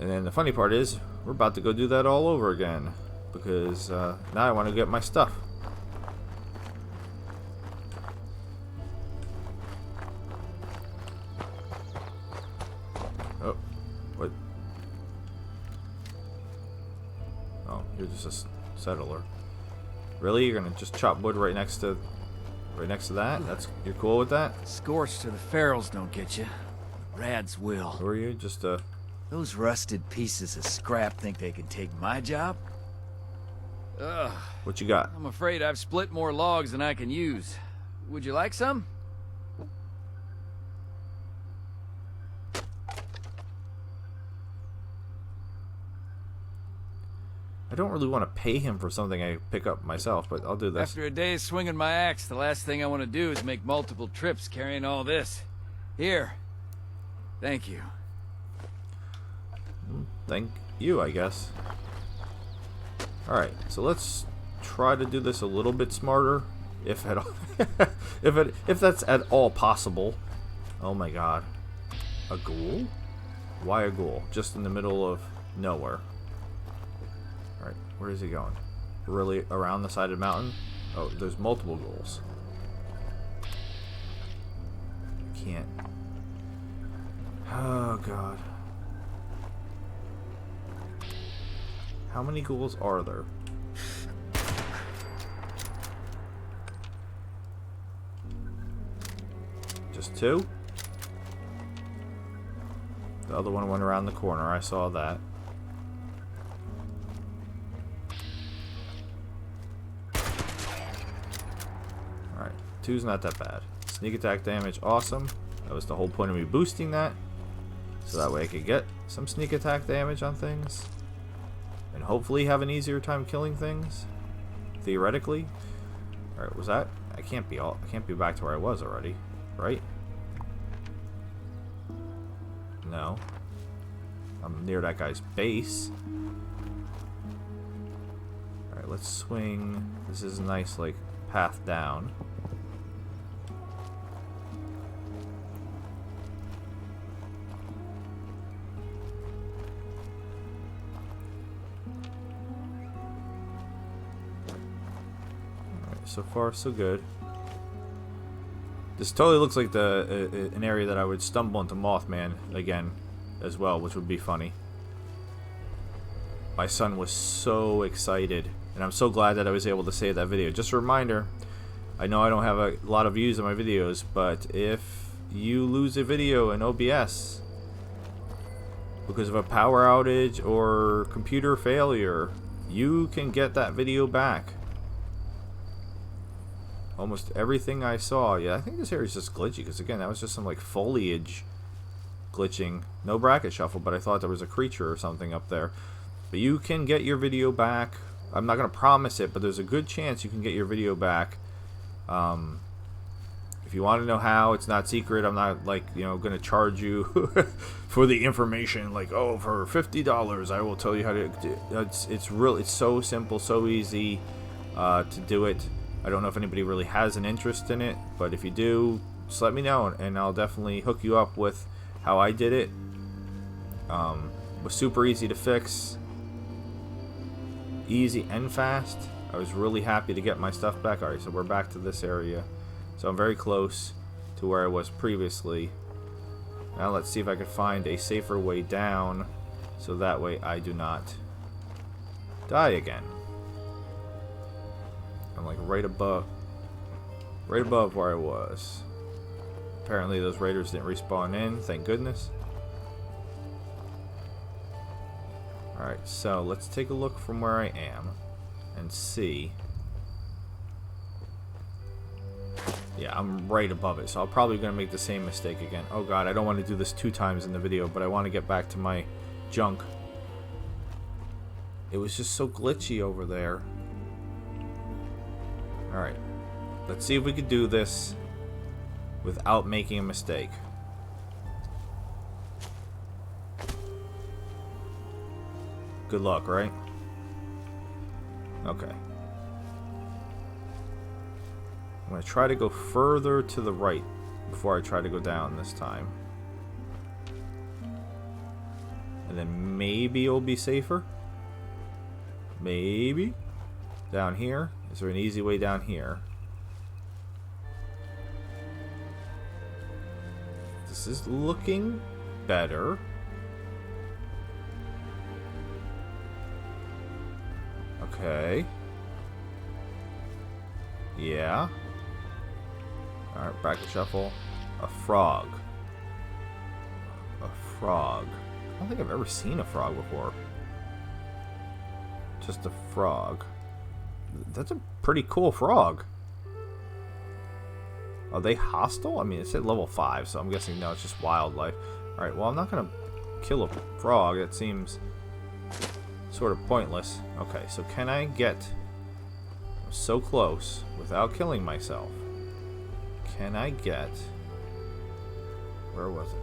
And then the funny part is, we're about to go do that all over again. Because now I want to get my stuff. Oh, what? Oh, you're just a settler. Really? You're gonna just chop wood right next to that? You're cool with that? Scorched to the ferals don't get you. Rads will. Who are you? Just Those rusted pieces of scrap think they can take my job? Ugh. What you got? I'm afraid I've split more logs than I can use. Would you like some? I don't really want to pay him for something I pick up myself, but I'll do this. After a day of swinging my axe, the last thing I want to do is make multiple trips carrying all this. Here. Thank you. Thank you, I guess. Alright, so let's try to do this a little bit smarter, if at all. if that's at all possible. Oh my god. A ghoul? Why a ghoul? Just in the middle of nowhere. Alright, where is he going? Really around the side of the mountain? Oh, there's multiple ghouls. Can't. Oh god. How many ghouls are there? Just two? The other one went around the corner, I saw that. Alright, two's not that bad. Sneak attack damage, awesome. That was the whole point of me boosting that. So that way I could get some sneak attack damage on things. And hopefully have an easier time killing things. Theoretically. Alright, was that? I can't be back to where I was already, right? No. I'm near that guy's base. Alright, let's swing. This is a nice, like, path down. So far, so good. This totally looks like an area that I would stumble into Mothman again as well, which would be funny. My son was so excited, and I'm so glad that I was able to save that video. Just a reminder, I know I don't have a lot of views on my videos, but if you lose a video in OBS because of a power outage or computer failure, you can get that video back. Almost everything I saw, yeah, I think this area is just glitchy, because again, that was just some like foliage glitching. No bracket shuffle, but I thought there was a creature or something up there. But you can get your video back. I'm not going to promise it, but there's a good chance you can get your video back. If you want to know how, it's not secret. I'm not, like, you know, going to charge you for the information. Like, oh, for $50, I will tell you how to do it. It's so simple, so easy to do it. I don't know if anybody really has an interest in it, but if you do, just let me know, and I'll definitely hook you up with how I did it. It was super easy to fix, easy and fast. I was really happy to get my stuff back. Alright, so we're back to this area, so I'm very close to where I was previously. Now let's see if I can find a safer way down, so that way I do not die again. I'm like right above where I was. Apparently those raiders didn't respawn in, thank goodness. Alright, so let's take a look from where I am and see. Yeah, I'm right above it, so I'm probably going to make the same mistake again. Oh god, I don't want to do this 2 times in the video, but I want to get back to my junk. It was just so glitchy over there. Alright, let's see if we could do this without making a mistake. Good luck, right? Okay. I'm going to try to go further to the right before I try to go down this time. And then maybe it'll be safer. Maybe. Down here. Is there an easy way down here? This is looking better. Okay. Yeah. Alright, back to shuffle. A frog. A frog. I don't think I've ever seen a frog before. Just a frog. That's a pretty cool frog. Are they hostile? I mean, it said level 5, so I'm guessing no, it's just wildlife. Alright, well, I'm not going to kill a frog. It seems sort of pointless. Okay, so can I get so close without killing myself? Can I get... Where was it?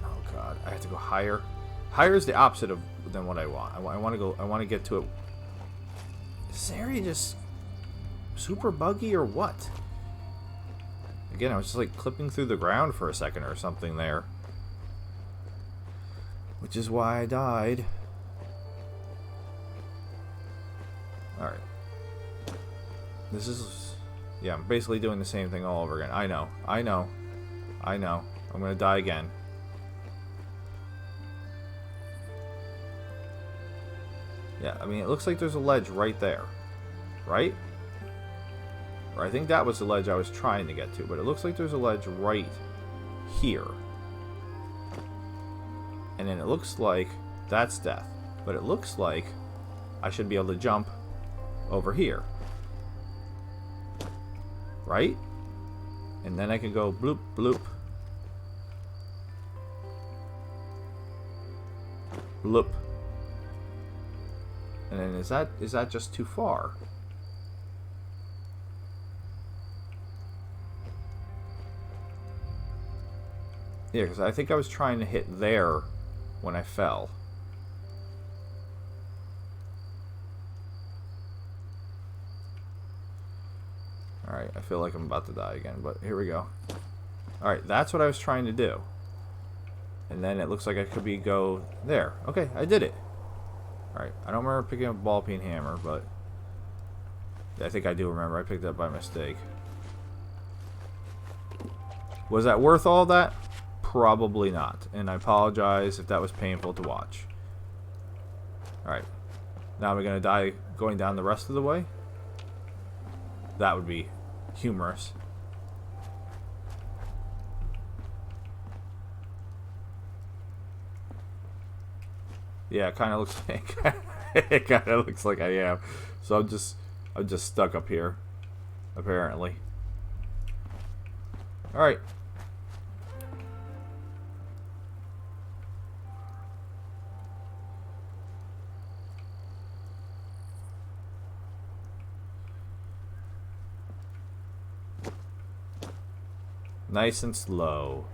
Oh god, I have to go higher. Higher is the opposite of than what I want. I want to get to it. Is this area just super buggy or what? Again, I was just like clipping through the ground for a second or something there, which is why I died. All right. This is, yeah, I'm basically doing the same thing all over again. I know. I'm gonna die again. Yeah, I mean, it looks like there's a ledge right there. Right? Or I think that was the ledge I was trying to get to, but it looks like there's a ledge right here. And then it looks like that's death. But it looks like I should be able to jump over here. Right? And then I can go bloop, bloop. Bloop. And then is that just too far? Yeah, because I think I was trying to hit there when I fell. Alright, I feel like I'm about to die again, but here we go. Alright, that's what I was trying to do. And then it looks like I could go there. Okay, I did it. Alright, I don't remember picking up a ball peen hammer, but I think I do remember. I picked it up by mistake. Was that worth all that? Probably not. And I apologize if that was painful to watch. Alright. Now we're going to die going down the rest of the way? That would be humorous. Yeah, it kind of looks like it kind of looks like I am. So I'm just stuck up here, apparently. All right. Nice and slow.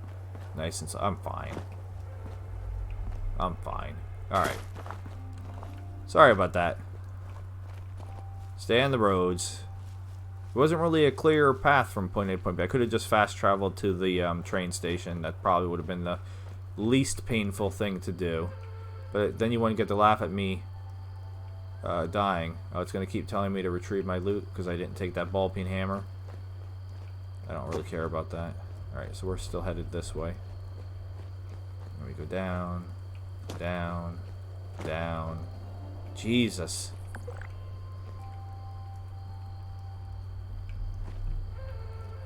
Nice and slow. I'm fine. I'm fine. Alright. Sorry about that. Stay on the roads. It wasn't really a clear path from point A to point B. I could have just fast traveled to the train station. That probably would have been the least painful thing to do. But then you wouldn't get to laugh at me dying. Oh, it's going to keep telling me to retrieve my loot because I didn't take that ball peen hammer. I don't really care about that. Alright, so we're still headed this way. Then we go down, down, down. Jesus.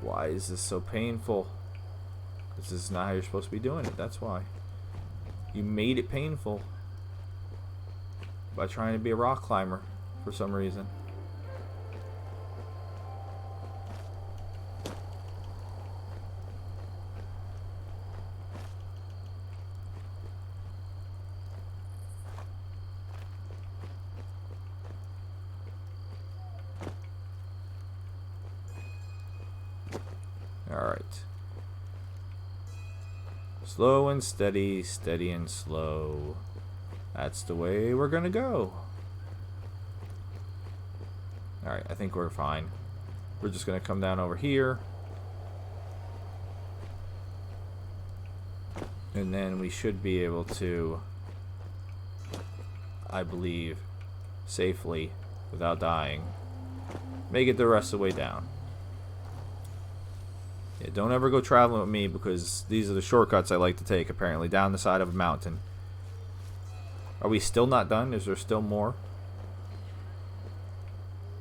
Why is this so painful? Because this is not how you're supposed to be doing it. That's why. You made it painful by trying to be a rock climber for some reason. Alright. Slow and steady, steady and slow. That's the way we're gonna go. Alright, I think we're fine. We're just gonna come down over here. And then we should be able to, I believe, safely, without dying, make it the rest of the way down. Yeah, don't ever go traveling with me because these are the shortcuts I like to take, apparently, down the side of a mountain. Are we still not done? Is there still more?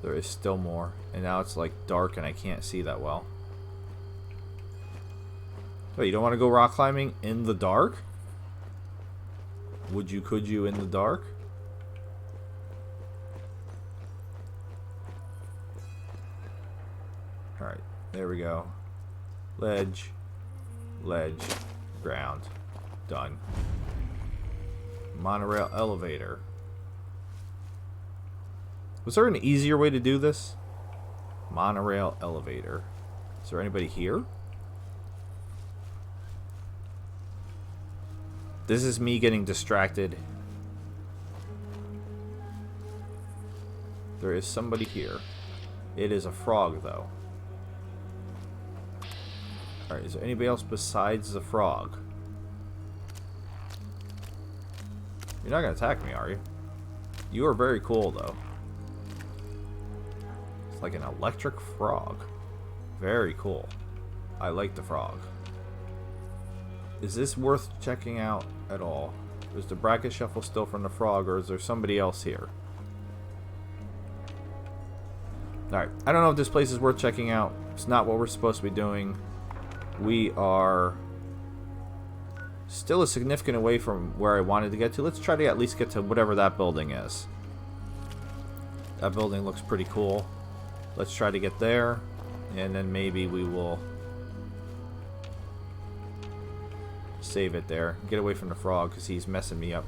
There is still more. And now it's like dark and I can't see that well. Wait, you don't want to go rock climbing in the dark? Would you, could you in the dark? Alright, there we go. Ledge, ledge, ground. Done. Monorail elevator. Was there an easier way to do this? Monorail elevator. Is there anybody here? This is me getting distracted. There is somebody here. It is a frog, though. Alright, is there anybody else besides the frog? You're not going to attack me, are you? You are very cool, though. It's like an electric frog. Very cool. I like the frog. Is this worth checking out at all? Is the bracket shuffle still from the frog, or is there somebody else here? Alright, I don't know if this place is worth checking out. It's not what we're supposed to be doing. We are still a significant away from where I wanted to get to. Let's try to at least get to whatever that building is. That building looks pretty cool. Let's try to get there, and then maybe we will save it there. Get away from the frog because he's messing me up.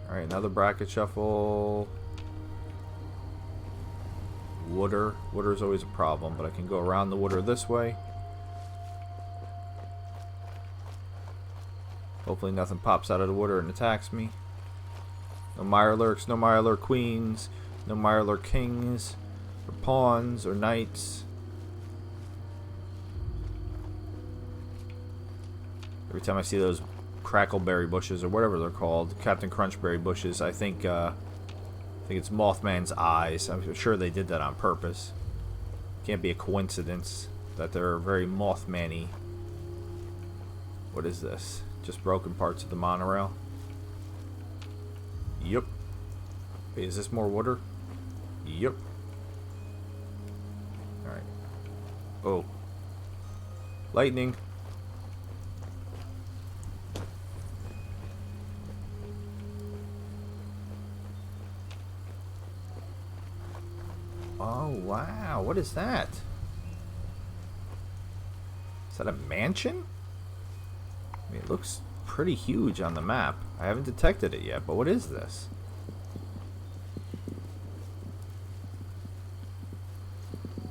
Alright, another bracket shuffle. Water. Water is always a problem, but I can go around the water this way. Hopefully nothing pops out of the water and attacks me. No Mirelurks, no Mirelurk queens, no Mirelurk kings, or pawns, or knights. Every time I see those crackleberry bushes or whatever they're called, Captain Crunchberry bushes. I think it's Mothman's eyes. I'm sure they did that on purpose. Can't be a coincidence that they're very Mothman-y. What is this? Just broken parts of the monorail? Yep. Wait, is this more water? Yep. Alright. Oh. Lightning. Oh, wow. What is that? Is that a mansion? I mean, it looks pretty huge on the map. I haven't detected it yet, but what is this?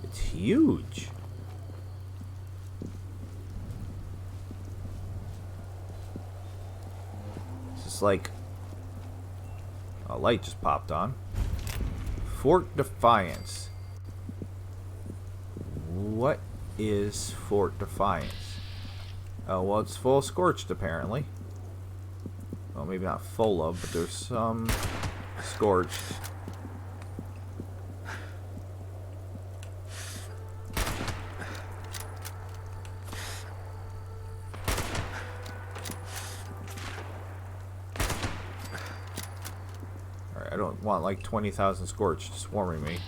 It's huge. It's just like a light just popped on. Fort Defiance. What is Fort Defiance? Oh, well, it's full of scorched, apparently. Well, maybe not full of, but there's some scorched. Alright, I don't want like 20,000 scorched swarming me.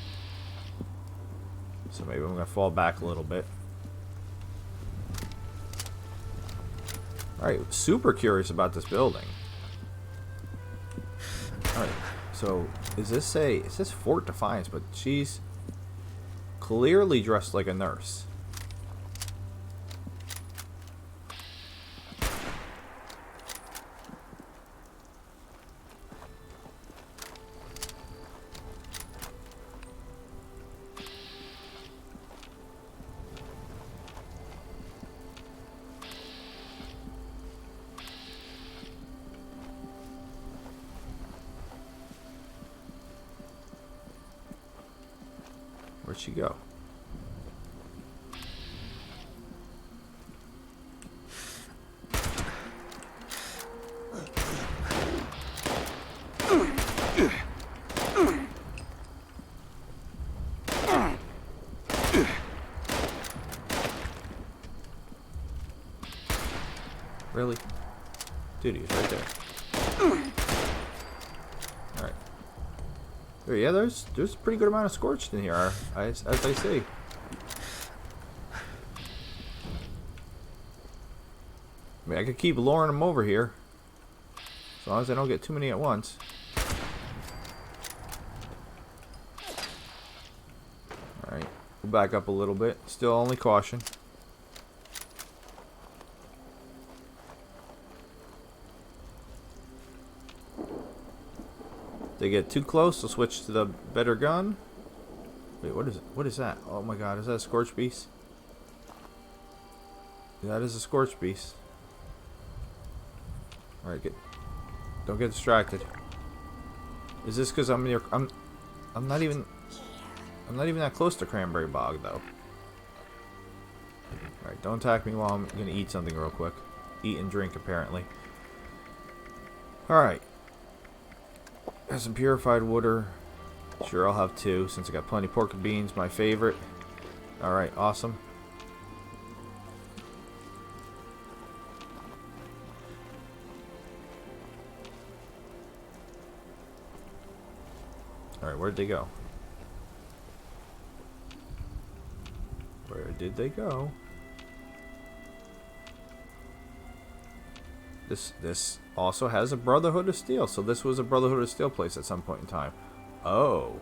So maybe I'm going to fall back a little bit. Alright, super curious about this building. Alright, so is this Fort Defiance, but she's clearly dressed like a nurse. Where'd she go? Really? Dude, he's right there. Alright. Yeah, there's a pretty good amount of scorched in here, as I see. I mean, I could keep luring them over here, as long as I don't get too many at once. Alright, we'll back up a little bit. Still only caution. They get too close, they'll switch to the better gun. Wait, what is it? What is that? Oh my god, is that a Scorch Beast? That is a Scorch Beast. Alright, don't get distracted. Is this because I'm near? I'm not even that close to Cranberry Bog though. Alright, don't attack me while I'm gonna eat something real quick. Eat and drink apparently. Alright. Got some purified water. Sure, I'll have two since I got plenty of pork and beans, my favorite. Alright, awesome. Alright, where'd they go? Where did they go? This also has a Brotherhood of Steel, so this was a Brotherhood of Steel place at some point in time. Oh.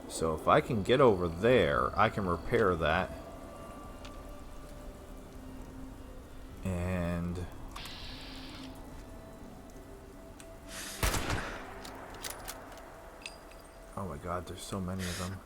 So if I can get over there, I can repair that. And oh my god, there's so many of them.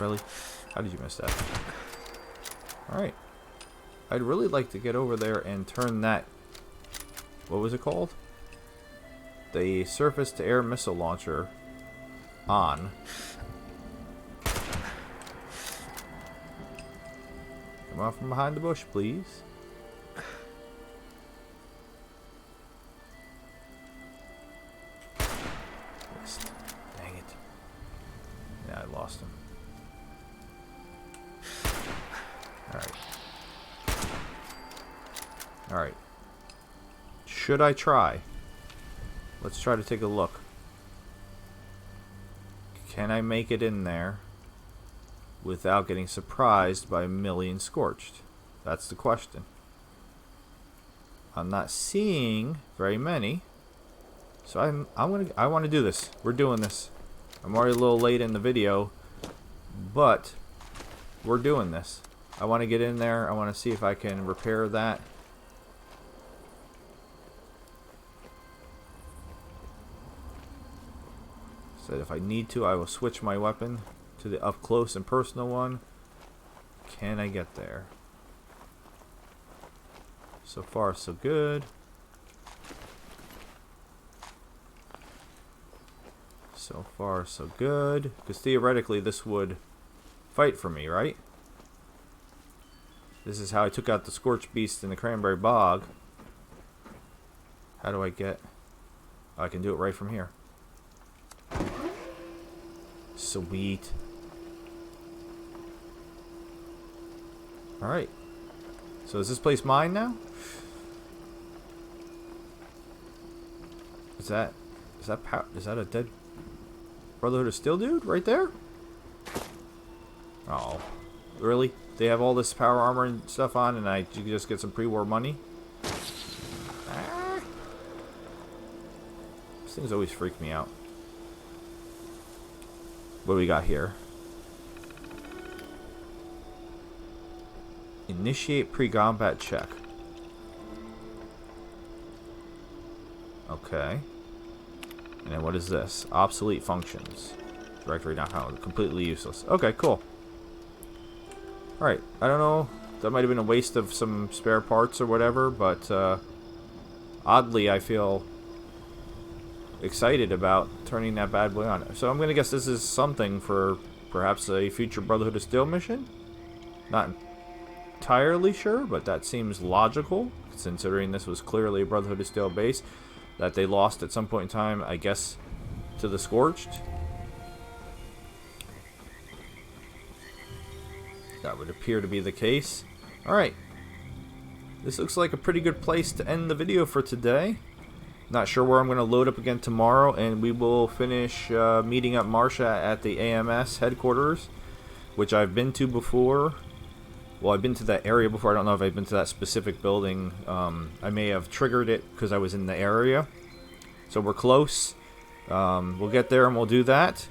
Really? How did you miss that? Alright. I'd really like to get over there and turn that... What was it called? The surface-to-air missile launcher on. Come out from behind the bush, please. Missed. Dang it. Yeah, I lost him. Alright. Alright. Should I try? Let's try to take a look. Can I make it in there without getting surprised by a million scorched? That's the question. I'm not seeing very many, so I want to do this. We're doing this. I'm already a little late in the video, but we're doing this. I want to get in there. I want to see if I can repair that. So if I need to, I will switch my weapon to the up close and personal one. Can I get there? So far, so good. So far, so good. Because theoretically, this would fight for me, right? This is how I took out the Scorched Beast in the Cranberry Bog. How do I get... Oh, I can do it right from here. Sweet. Alright. So is this place mine now? Is that a dead Brotherhood of Steel dude right there? Oh. Really? They have all this power armor and stuff on and I just get some pre-war money? Ah. These things always freak me out. What do we got here? Initiate pre-combat check. Okay. And then what is this? Obsolete functions. Directory not found. Completely useless. Okay, cool. Alright, I don't know. That might have been a waste of some spare parts or whatever, but oddly I feel excited about turning that bad boy on. So I'm going to guess this is something for perhaps a future Brotherhood of Steel mission? Not entirely sure, but that seems logical, considering this was clearly a Brotherhood of Steel base that they lost at some point in time, I guess, to the Scorched. That would appear to be the case. Alright. This looks like a pretty good place to end the video for today. Not sure where I'm going to load up again tomorrow, and we will finish meeting up Marcia at the AMS headquarters, which I've been to before. Well, I've been to that area before. I don't know if I've been to that specific building. I may have triggered it because I was in the area. So we're close. We'll get there and we'll do that.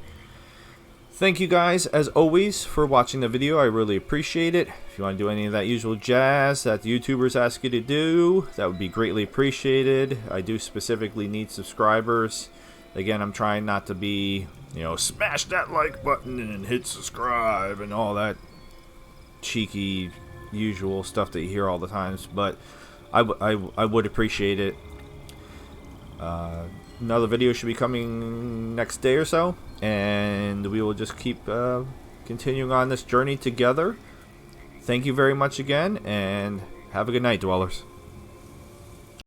Thank you guys, as always, for watching the video. I really appreciate it. If you want to do any of that usual jazz that the YouTubers ask you to do, that would be greatly appreciated. I do specifically need subscribers. Again, I'm trying not to be, you know, smash that like button and hit subscribe and all that cheeky, usual stuff that you hear all the times. But I would appreciate it. Another video should be coming next day or so, and we will just keep continuing on this journey together. Thank you very much again, and have a good night, Dwellers.